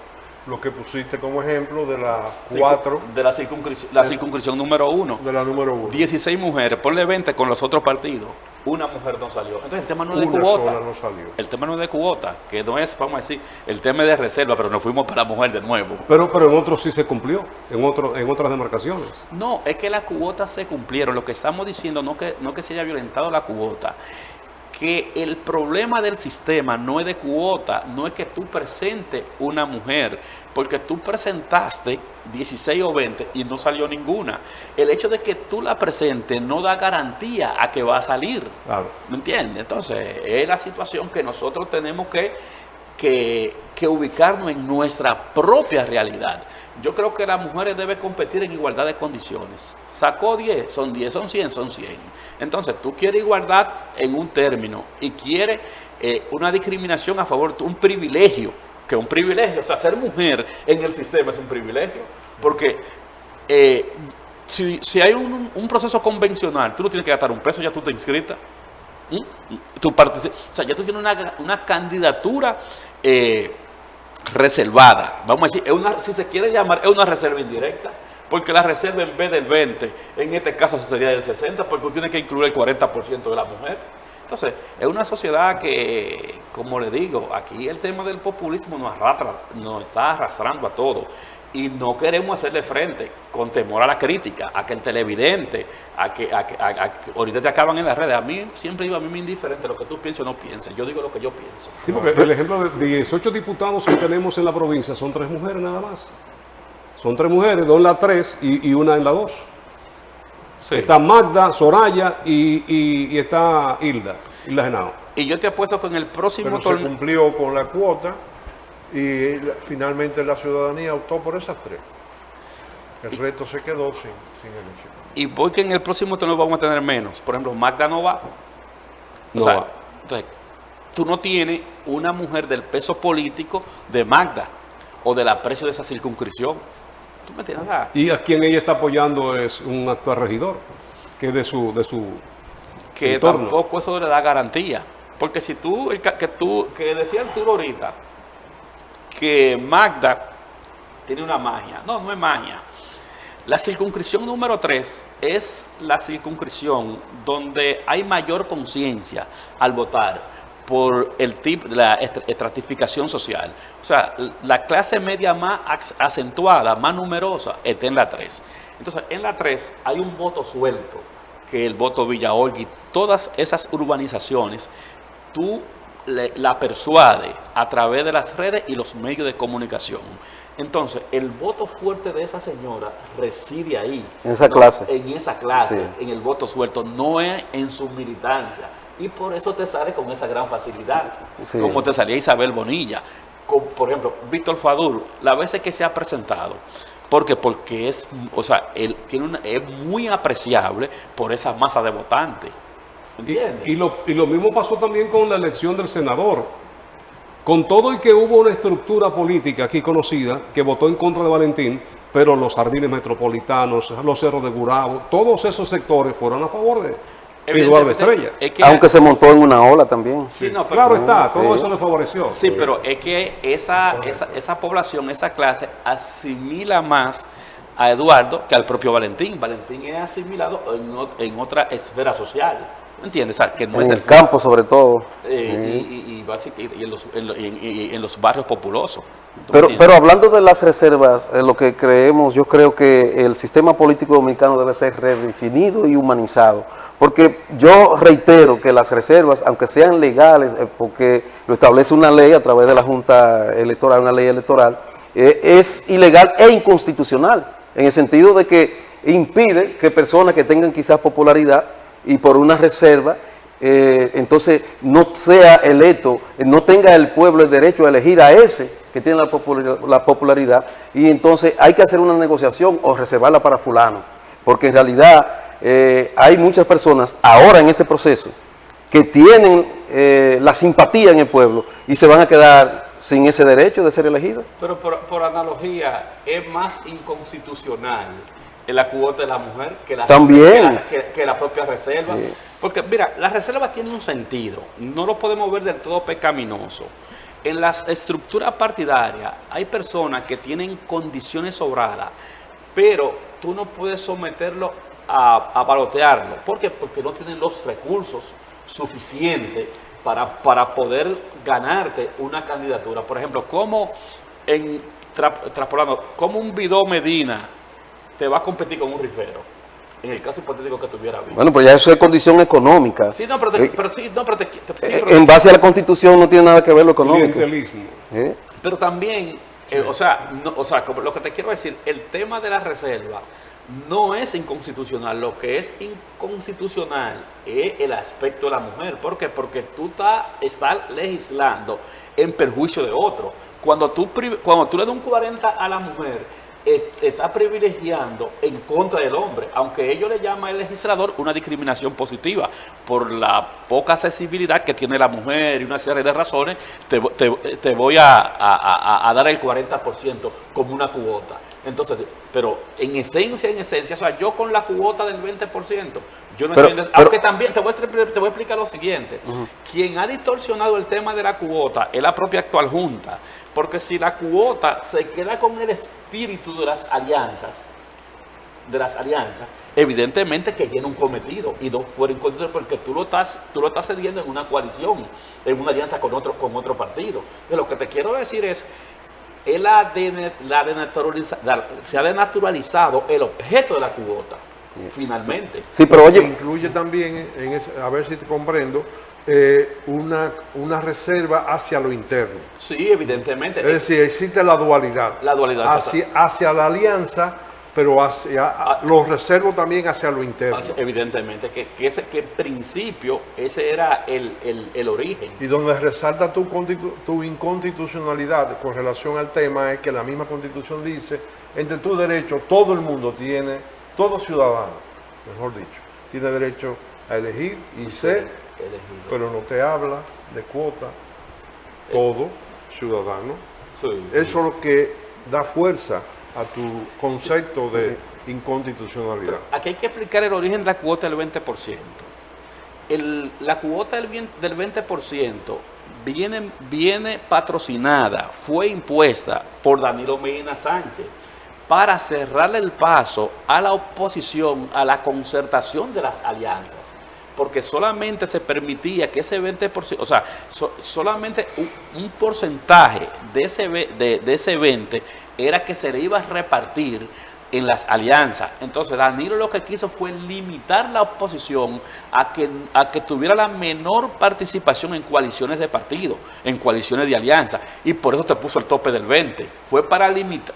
Lo que pusiste como ejemplo de la 4. De la circunscripción número 1. De la número 1. 16 mujeres, ponle 20 con los otros partidos. Una mujer no salió. Entonces el tema no es de Una cuota. sola no salió. El tema no es de cuota, que no es, vamos a decir, el tema es de reserva, pero nos fuimos para la mujer de nuevo. Pero en otros sí se cumplió, en otras demarcaciones. No, es que las cuotas se cumplieron. Lo que estamos diciendo no que se haya violentado la cuota, que el problema del sistema no es de cuota, no es que tú presentes una mujer, porque tú presentaste 16 o 20 y no salió ninguna. El hecho de que tú la presentes no da garantía a que va a salir. Claro. ¿Me entiendes? Entonces, es la situación que nosotros tenemos que ubicarnos en nuestra propia realidad. Yo creo que las mujeres deben competir en igualdad de condiciones. Sacó 10, son 10, son 100, son 100. Entonces, tú quieres igualdad en un término y quieres una discriminación a favor, un privilegio, que es un privilegio. O sea, ser mujer en el sistema es un privilegio, porque si hay un proceso convencional, tú no tienes que gastar un peso, ya tú te inscritas. O sea, ya tú tienes una candidatura reservada, vamos a decir, si se quiere llamar, es una reserva indirecta, porque la reserva en vez del 20, en este caso sería del 60, porque tú tienes que incluir el 40% de la mujer. Entonces, es una sociedad que, como le digo, aquí el tema del populismo nos está arrastrando a todo. Y no queremos hacerle frente con temor a la crítica, a que el televidente, a que ahorita te acaban en las redes. A mí siempre digo, a mí me es indiferente lo que tú pienses o no pienses. Yo digo lo que yo pienso. Sí, porque el ejemplo de 18 diputados que tenemos en la provincia son 3 mujeres nada más. Son 3 mujeres, 2 en la 3 y una en la 2. Sí. Está Magda, Soraya y está Hilda Genao. Y yo te apuesto que en el próximo Pero se cumplió con la cuota. Y finalmente la ciudadanía optó por esas 3. El resto se quedó sin el hecho. Y voy que en el próximo torneo vamos a tener menos. Por ejemplo, Magda no va. No va. Entonces, tú no tienes una mujer del peso político de Magda o del aprecio de esa circunscripción. ¿Tú me entiendes? Y a quien ella está apoyando es un actual regidor, que es de su que entorno. Tampoco eso le da garantía. Porque si que decía Arturo ahorita, que Magda tiene una magia. No es magia. La circunscripción número 3 es la circunscripción donde hay mayor conciencia al votar por el tipo de la estratificación social. O sea, la clase media más acentuada, más numerosa, está en la 3. Entonces, en la 3 hay un voto suelto, que es el voto Villa Olga, y todas esas urbanizaciones, tú la persuade a través de las redes y los medios de comunicación. Entonces, el voto fuerte de esa señora reside ahí. En esa clase. En esa clase, Sí. en el voto suelto, no es en su militancia. Y por eso te sale con esa gran facilidad. Sí. Como te salía Isabel Bonilla. Por ejemplo, Víctor Fadul, las veces que se ha presentado. ¿Por qué? Porque es, o sea, él tiene es muy apreciable por esa masa de votantes. ¿Entiendes? Y lo mismo pasó también con la elección del senador. Con todo y que hubo una estructura política aquí conocida que votó en contra de Valentín, pero los jardines metropolitanos, los cerros de Gurabo, todos esos sectores fueron a favor de Eduardo Estrella. Aunque se montó en una ola también. Sí, no, pero, claro está, todo Sí. eso le favoreció. Sí, pero es que esa población, esa clase, asimila más a Eduardo que al propio Valentín. Valentín es asimilado en otra esfera social. ¿Me entiendes? O sea, que no En es el campo, sobre todo. Y en los barrios populosos. Pero hablando de las reservas, lo que creemos, yo creo que el sistema político dominicano debe ser redefinido y humanizado. Porque yo reitero que las reservas, aunque sean legales, porque lo establece una ley a través de la Junta Electoral, una ley electoral, es ilegal e inconstitucional, en el sentido de que impide que personas que tengan quizás popularidad y por una reserva, entonces no sea electo, no tenga el pueblo el derecho a elegir a ese que tiene la popularidad, y entonces hay que hacer una negociación o reservarla para fulano, porque en realidad hay muchas personas ahora en este proceso que tienen la simpatía en el pueblo y se van a quedar sin ese derecho de ser elegidos. Pero por analogía, es más inconstitucional en la cuota de la mujer que la, También. que la propia reserva. Sí. Porque mira, la reserva tiene un sentido, no lo podemos ver del todo pecaminoso. En las estructuras partidarias hay personas que tienen condiciones sobradas, pero tú no puedes someterlo a balotearlo. ¿Por qué? Porque no tienen los recursos suficientes para poder ganarte una candidatura. Por ejemplo, como como un Vidó Medina te va a competir con un Rivero, en el caso hipotético que tuviera vida. Bueno, pues ya eso es condición económica. Sí, no, pero En base a la Constitución no tiene nada que ver lo económico. Clientelismo. Pero también, como lo que te quiero decir, el tema de la reserva no es inconstitucional. Lo que es inconstitucional es el aspecto de la mujer. ¿Por qué? Porque tú estás legislando en perjuicio de otro. Cuando tú le das un 40 a la mujer, está privilegiando en contra del hombre, aunque ellos le llaman al legislador una discriminación positiva por la poca accesibilidad que tiene la mujer y una serie de razones. Te voy a dar el 40% como una cuota. Entonces, pero en esencia, o sea, yo con la cuota del 20%, yo no entiendo. Aunque también te voy a explicar lo siguiente. Quien ha distorsionado el tema de la cuota es la propia actual Junta. Porque si la cuota se queda con el espíritu de las alianzas, evidentemente que tiene un cometido y no fuera inconstitucional, porque tú lo estás cediendo en una coalición, en una alianza con otro partido. Entonces, lo que te quiero decir es se ha denaturalizado el objeto de la cuota, finalmente. Sí, pero oye, incluye también, a ver si te comprendo, una reserva hacia lo interno. Sí, evidentemente. Es decir, existe la dualidad. La dualidad. Hacia la alianza, pero los reservo también hacia lo interno. Evidentemente, que en principio ese era el origen. Y donde resalta tu inconstitucionalidad con relación al tema es que la misma Constitución dice, entre tus derechos, todo el mundo tiene, todo ciudadano, mejor dicho, tiene derecho a elegir y ser, pero no te habla de cuota, todo ciudadano. Sí. Eso es lo que da fuerza a tu concepto de inconstitucionalidad. Aquí hay que explicar el origen de la cuota del 20%. La cuota del 20% viene patrocinada, fue impuesta por Danilo Medina Sánchez para cerrarle el paso a la oposición, a la concertación de las alianzas. Porque solamente se permitía que ese 20%, o sea, solamente un porcentaje de ese 20% era que se le iba a repartir en las alianzas. Entonces Danilo lo que quiso fue limitar la oposición a que tuviera la menor participación en coaliciones de partido, en coaliciones de alianza, y por eso te puso el tope del 20. Fue para limitar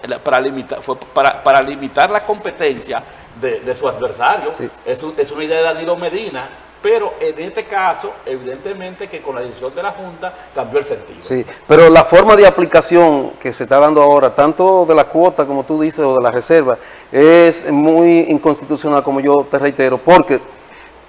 la competencia de su adversario. Sí. Es una idea de Danilo Medina, pero en este caso, evidentemente que con la decisión de la Junta cambió el sentido. Sí, pero la forma de aplicación que se está dando ahora, tanto de la cuota, como tú dices, o de la reserva, es muy inconstitucional, como yo te reitero, porque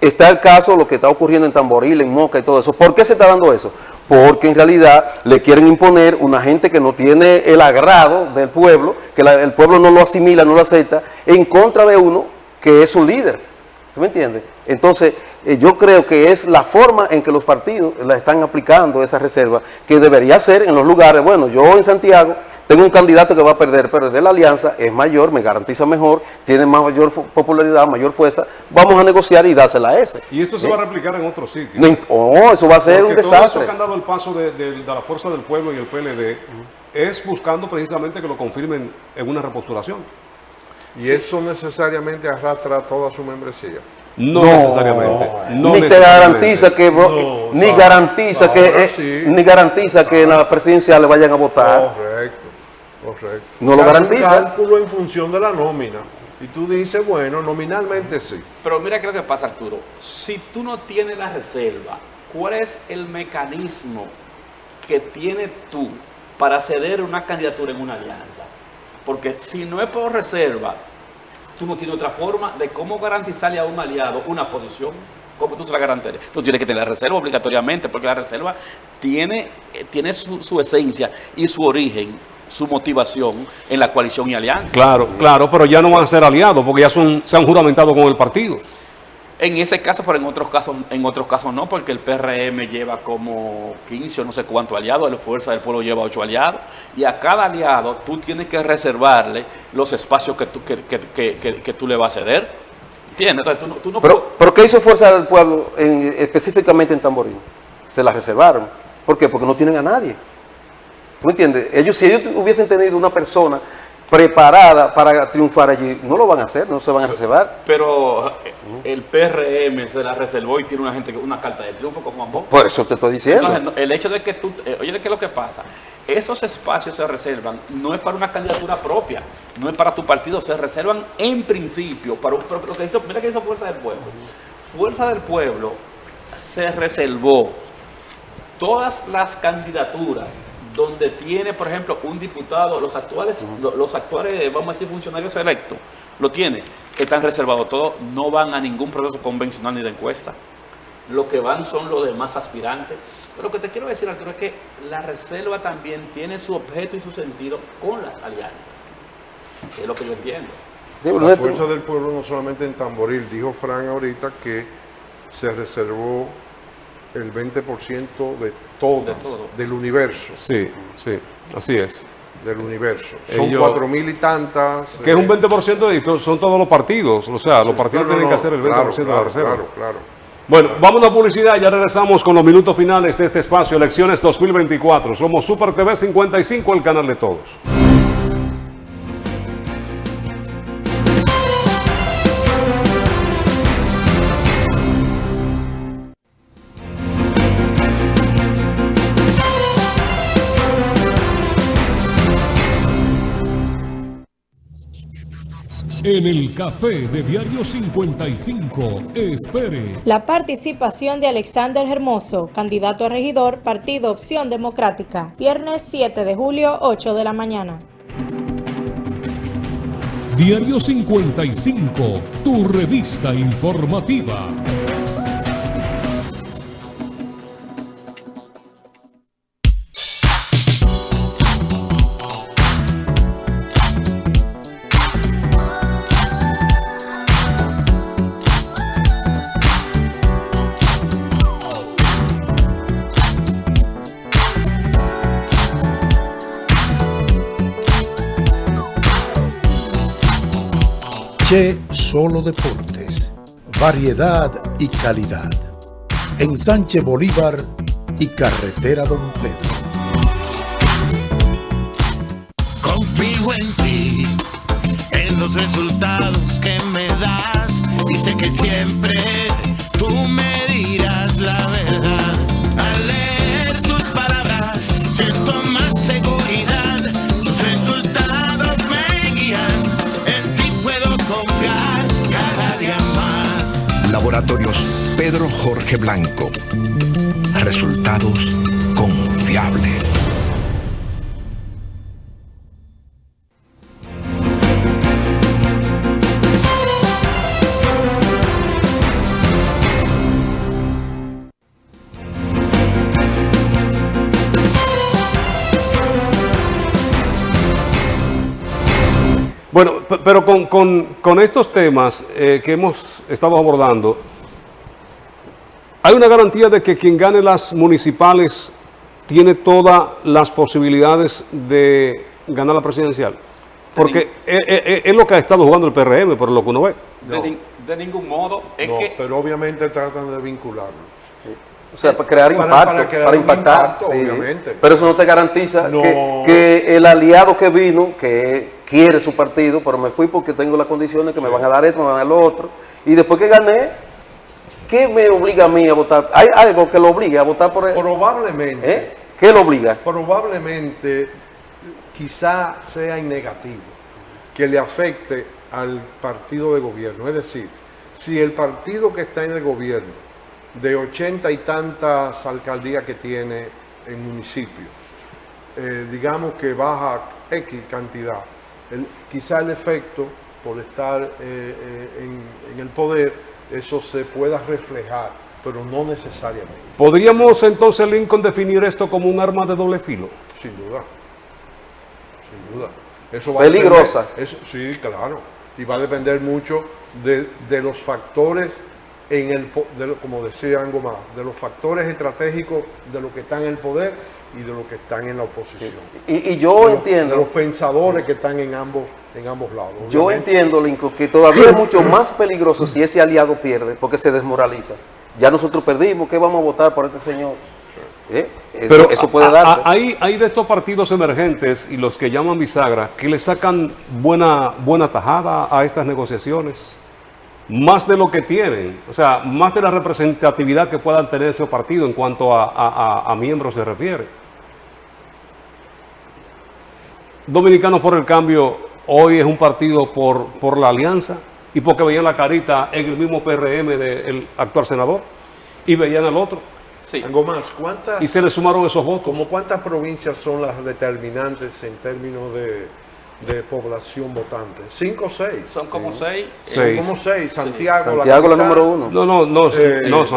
está el caso, lo que está ocurriendo en Tamboril, en Moca y todo eso. ¿Por qué se está dando eso? Porque en realidad le quieren imponer una gente que no tiene el agrado del pueblo, que el pueblo no lo asimila, no lo acepta, en contra de uno que es un líder. ¿Tú me entiendes? Entonces, yo creo que es la forma en que los partidos la están aplicando esa reserva, que debería ser en los lugares. Bueno, yo en Santiago tengo un candidato que va a perder, pero el de la alianza es mayor, me garantiza mejor, tiene mayor popularidad, mayor fuerza. Vamos a negociar y dársela a ese. ¿Y eso se va a replicar en otros sitios? No, eso va a ser un desastre. Todo eso que han dado el paso de la Fuerza del Pueblo y el PLD es buscando precisamente que lo confirmen en una repostulación. ¿Y eso necesariamente arrastra a toda su membresía? No necesariamente. No ni te garantiza que ni garantiza que en la presidencial le vayan a votar. Correcto. No lo garantiza. Un cálculo en función de la nómina. Y tú dices, bueno, nominalmente sí. Pero mira qué es lo que pasa, Arturo. Si tú no tienes la reserva, ¿cuál es el mecanismo que tienes tú para ceder una candidatura en una alianza? Porque si no es por reserva, tú no tienes otra forma de cómo garantizarle a un aliado una posición. ¿Cómo tú se la garantizarías? Tú tienes que tener la reserva obligatoriamente, porque la reserva tiene su esencia y su origen, su motivación en la coalición y alianza. Claro, pero ya no van a ser aliados, porque ya se han juramentado con el partido. En ese caso, pero en otros casos no, porque el PRM lleva como 15 o no sé cuántos aliados, la Fuerza del Pueblo lleva 8 aliados, y a cada aliado tú tienes que reservarle los espacios que tú le vas a ceder. ¿Entiendes? Entonces, tú no pero ¿qué hizo Fuerza del Pueblo específicamente en Tamboril? Se la reservaron. ¿Por qué? Porque no tienen a nadie. ¿Tú me entiendes? Si ellos hubiesen tenido una persona preparada para triunfar allí, no lo van a hacer, no se van a reservar. Pero el PRM se la reservó y tiene una carta de triunfo con Juan Bosch. Por eso te estoy diciendo. Entonces, el hecho de que tú, oye, ¿qué es lo que pasa? Esos espacios se reservan, no es para una candidatura propia, no es para tu partido, se reservan en principio para un propio. Mira que hizo Fuerza del Pueblo. Fuerza del Pueblo se reservó todas las candidaturas donde tiene, por ejemplo, un diputado, los actuales, vamos a decir, funcionarios electos, lo tiene, están reservados todos, no van a ningún proceso convencional ni de encuesta. Lo que van son los demás aspirantes. Pero lo que te quiero decir, Arturo, es que la reserva también tiene su objeto y su sentido con las alianzas. Es lo que yo entiendo. Sí, la Fuerza del Pueblo no solamente en Tamboril, dijo Fran ahorita que se reservó el 20% de todas, del universo. Sí, así es. Del universo. Son 4.000 y tantas. Que es un 20% de esto, son todos los partidos. O sea, los partidos tienen que hacer el 20% de la reserva. Claro. Bueno, vamos a una publicidad y ya regresamos con los minutos finales de este espacio, Elecciones 2024. Somos Super TV 55, el canal de todos. En el café de Diario 55, espere la participación de Alexander Hermoso, candidato a regidor, Partido Opción Democrática, viernes 7 de julio, 8 de la mañana. Diario 55, tu revista informativa. Solo Deportes, variedad y calidad. En Sánchez Bolívar y Carretera Don Pedro. Confío en ti, en los los resultados que me das. Y sé que siempre tú me dirás la verdad. Al leer tus palabras siento más seguridad. Tus resultados me guían. En ti puedo confiar cada día más. Laboratorios Pedro Jorge Blanco. Resultados confiables. Bueno, pero con estos temas que hemos estado abordando, ¿hay una garantía de que quien gane las municipales tiene todas las posibilidades de ganar la presidencial? Porque es lo que ha estado jugando el PRM, por lo que uno ve. De ningún modo. Pero obviamente tratan de vincularlo. O sea, para crear impacto, para impactar, sí. Obviamente. Pero eso no te garantiza que el aliado que vino, que quiere su partido, pero me fui porque tengo las condiciones que me van a dar esto, me van a dar lo otro, y después que gané, ¿qué me obliga a mí a votar? ¿Hay algo que lo obligue a votar por él? Probablemente. ¿Qué lo obliga? Probablemente, quizá sea en negativo, que le afecte al partido de gobierno. Es decir, si el partido que está en el gobierno, de 80 y tantas alcaldías que tiene el municipio, digamos que baja X cantidad, quizá el efecto por estar en el poder, eso se pueda reflejar, pero no necesariamente. ¿Podríamos entonces, Lincoln, definir esto como un arma de doble filo? Sin duda, sin duda. Eso va peligrosa. Sí, claro, y va a depender mucho de los factores, como decía Angomar, de los factores estratégicos de los que están en el poder y de los que están en la oposición. Y yo entiendo. De los pensadores que están en ambos lados. Yo entiendo, Lincoln, que todavía es mucho más peligroso si ese aliado pierde, porque se desmoraliza. Ya nosotros perdimos, ¿qué vamos a votar por este señor? Pero eso puede darse. Hay de estos partidos emergentes y los que llaman bisagra que le sacan buena tajada a estas negociaciones. Más de lo que tienen, o sea, más de la representatividad que puedan tener ese partido en cuanto a miembros se refiere. Dominicanos por el Cambio hoy es un partido por la alianza y porque veían la carita en el mismo PRM del actual senador y veían al otro. Sí. Algo más, y se le sumaron esos votos. ¿Cómo cuántas provincias son las determinantes en términos de población votante? 5 o 6. Son como 6. Son como 6. Santiago, Santiago la número 1. No,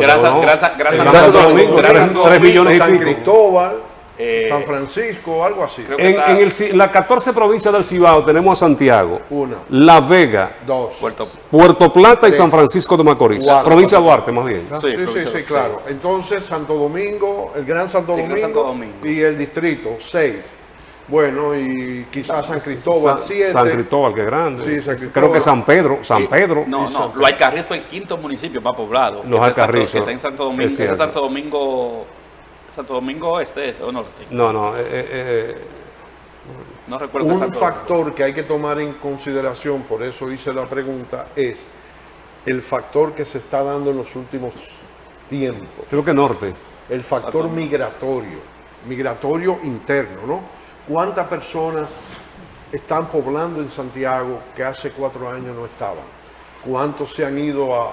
Gran Domingo, 3 millones y San pico. Cristóbal, San Francisco, algo así. En las 14 provincias del Cibao tenemos a Santiago, 1, La Vega, 2, Puerto Plata y 3, San Francisco de Macorís. 4, Provincia de Duarte, más bien. Sí, claro. Entonces, Santo Domingo, el Gran Santo Domingo y el distrito, 6. Bueno, y quizás San Cristóbal, 7. San Cristóbal, que grande. Sí, San Cristóbal. Creo que San Pedro. No, Los Alcarrizos fue el 5º municipio más poblado. Los Alcarrizos. Que está en Santo Domingo. Es Santo Domingo Oeste, ¿o norte? No. No recuerdo. Un factor que hay que tomar en consideración, por eso hice la pregunta, es el factor que se está dando en los últimos tiempos. Creo que norte. El factor migratorio interno, ¿no? ¿Cuántas personas están poblando en Santiago que hace 4 años no estaban? ¿Cuántos se han ido a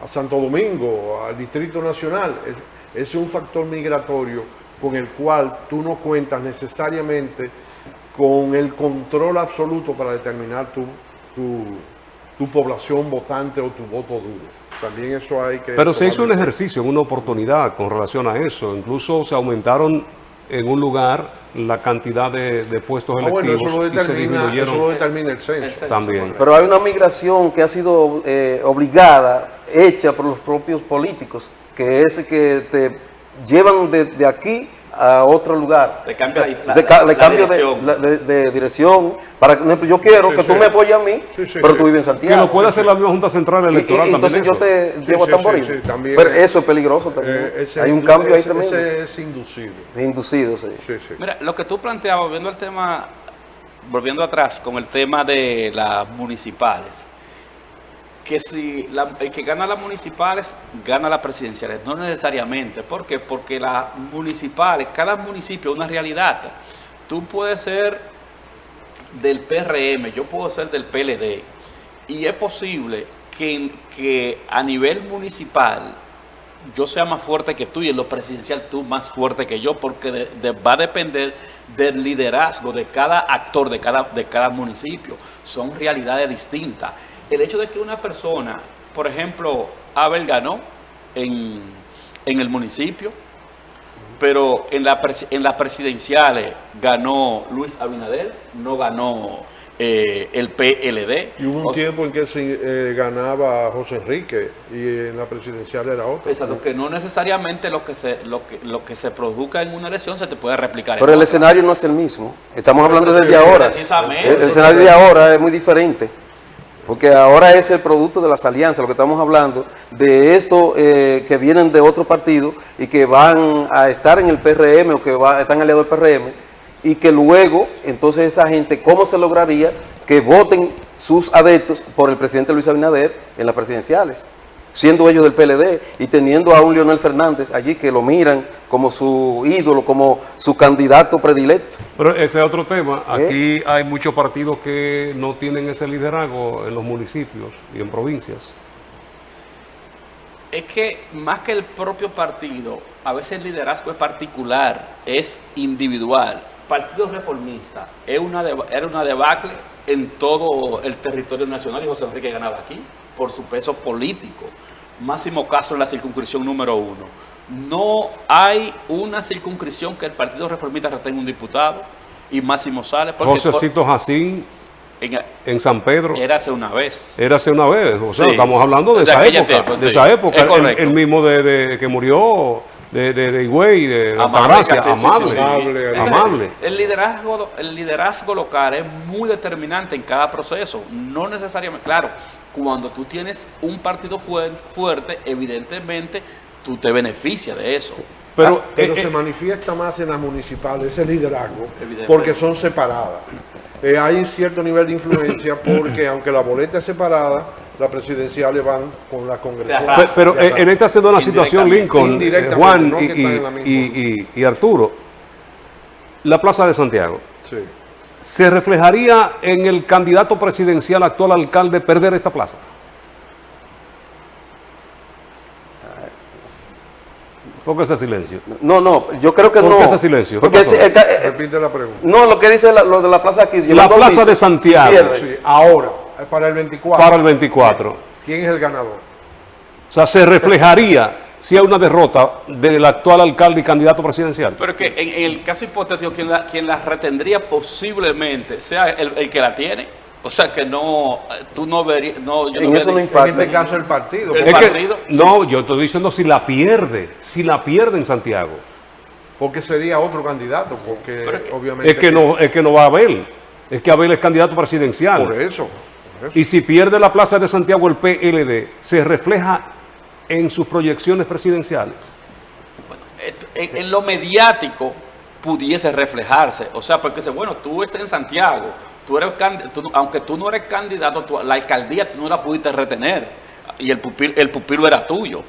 Santo Domingo, al Distrito Nacional? Ese es un factor migratorio con el cual tú no cuentas necesariamente con el control absoluto para determinar tu población votante o tu voto duro. También eso hay que... Pero se hizo un ejercicio, una oportunidad con relación a eso. Incluso se aumentaron en un lugar la cantidad de puestos electivos. Bueno, eso lo determina el censo. También. Pero hay una migración que ha sido obligada, hecha por los propios políticos, que es que te llevan de aquí a otro lugar. Le cambia le cambio de dirección. Para que yo quiero que tú me apoyes a mí, pero tú vives en Santiago. Que lo puede hacer la misma Junta Central Electoral entonces también. Entonces yo te llevo a Tamboril. También pero eso es peligroso también. Hay un cambio ahí tremendo. Ese es inducido. Inducido, sí. Mira, lo que tú planteabas, viendo el tema volviendo atrás con el tema de las municipales, que si el que gana las municipales, gana las presidenciales. No necesariamente. ¿Por qué? Porque las municipales, cada municipio es una realidad. Tú puedes ser del PRM, yo puedo ser del PLD, y es posible que a nivel municipal yo sea más fuerte que tú y en lo presidencial tú más fuerte que yo, porque va a depender del liderazgo de cada actor, de cada municipio. Son realidades distintas. El hecho de que una persona, por ejemplo, Abel ganó en el municipio, pero en las presidenciales ganó Luis Abinader, no ganó el PLD. Y hubo un tiempo en que se ganaba José Enrique y en la presidencial era otro. Exacto, que no necesariamente lo que se produzca en una elección se te puede replicar. Pero el escenario no es el mismo. Estamos hablando desde ahora. El escenario de ahora es muy diferente. Porque ahora es el producto de las alianzas, lo que estamos hablando, de esto que vienen de otro partido y que van a estar en el PRM o que están aliados al PRM, y que luego, entonces esa gente, ¿cómo se lograría que voten sus adeptos por el presidente Luis Abinader en las presidenciales? Siendo ellos del PLD y teniendo a un Leonel Fernández allí que lo miran como su ídolo, como su candidato predilecto. Pero ese es otro tema. Aquí hay muchos partidos que no tienen ese liderazgo en los municipios y en provincias. Es que más que el propio partido, a veces el liderazgo es particular, es individual. Partido Reformista era una debacle en todo el territorio nacional y José Enrique ganaba aquí por su peso político. Máximo caso en la circunscripción número 1. No hay una circunscripción que el Partido Reformista retenga un diputado y Máximo sale. Josécito Jacín en San Pedro. Érase una vez. Érase una vez. O sea, sí, estamos hablando de esa época. Tiempo, de sí, esa época. El mismo de que murió de Higüey, de Altagracia. Amable. El liderazgo local es muy determinante en cada proceso. No necesariamente, claro, cuando tú tienes un partido fuerte, evidentemente tú te beneficias de eso. Pero se manifiesta más en las municipales ese liderazgo porque son separadas. Hay un cierto nivel de influencia porque aunque la boleta es separada, las presidenciales van con la congresual. Pero en esta se da una situación, Lincoln, Juan y Arturo, la Plaza de Santiago. Sí. ¿Se reflejaría en el candidato presidencial actual alcalde perder esta plaza? ¿Por qué ese silencio? No, yo creo que no. ¿Por qué ese silencio? Repite la pregunta. No, lo que dice lo de la plaza aquí. La plaza de Santiago. Sí, ahora, para el 24. Para el 24. ¿Quién es el ganador? O sea, se reflejaría si hay una derrota del actual alcalde y candidato presidencial. Pero que en el caso hipotético, quien la retendría posiblemente sea el que la tiene. O sea que tú no verías. En eso no impacta. En este caso el partido. No, yo estoy diciendo si la pierde en Santiago. Porque sería otro candidato, porque obviamente. Es que no va a Abel. Es que Abel es candidato presidencial. Por eso. Y si pierde la plaza de Santiago el PLD, se refleja en sus proyecciones presidenciales. Bueno, en lo mediático pudiese reflejarse. O sea, porque bueno, tú estás en Santiago. Aunque tú no eres candidato, la alcaldía tú no la pudiste retener y el pupilo era tuyo.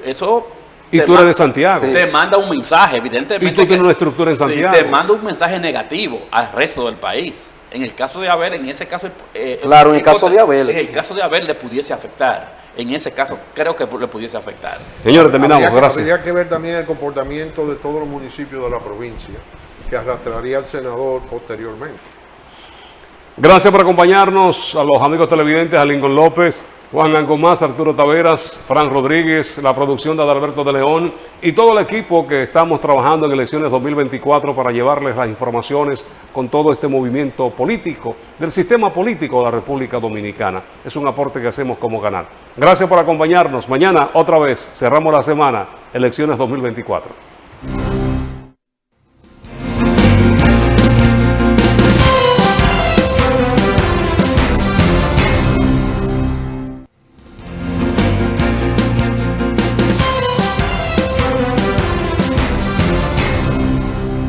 Eso. Y tú eres de Santiago. Te manda un mensaje, evidentemente. Y tú tienes una estructura en Santiago. Sí, te manda un mensaje negativo al resto del país. En el caso de Abel, en ese caso. Claro, en el caso de Abel. En el caso de Abel le pudiese afectar. En ese caso, creo que le pudiese afectar. Señores, terminamos. Gracias. Habría que ver también el comportamiento de todos los municipios de la provincia, que arrastraría al senador posteriormente. Gracias por acompañarnos a los amigos televidentes, a Lincoln López, Juan Angomás, Arturo Taveras, Fran Rodríguez, la producción de Adalberto de León y todo el equipo que estamos trabajando en elecciones 2024 para llevarles las informaciones con todo este movimiento político, del sistema político de la República Dominicana. Es un aporte que hacemos como canal. Gracias por acompañarnos. Mañana, otra vez, cerramos la semana, elecciones 2024.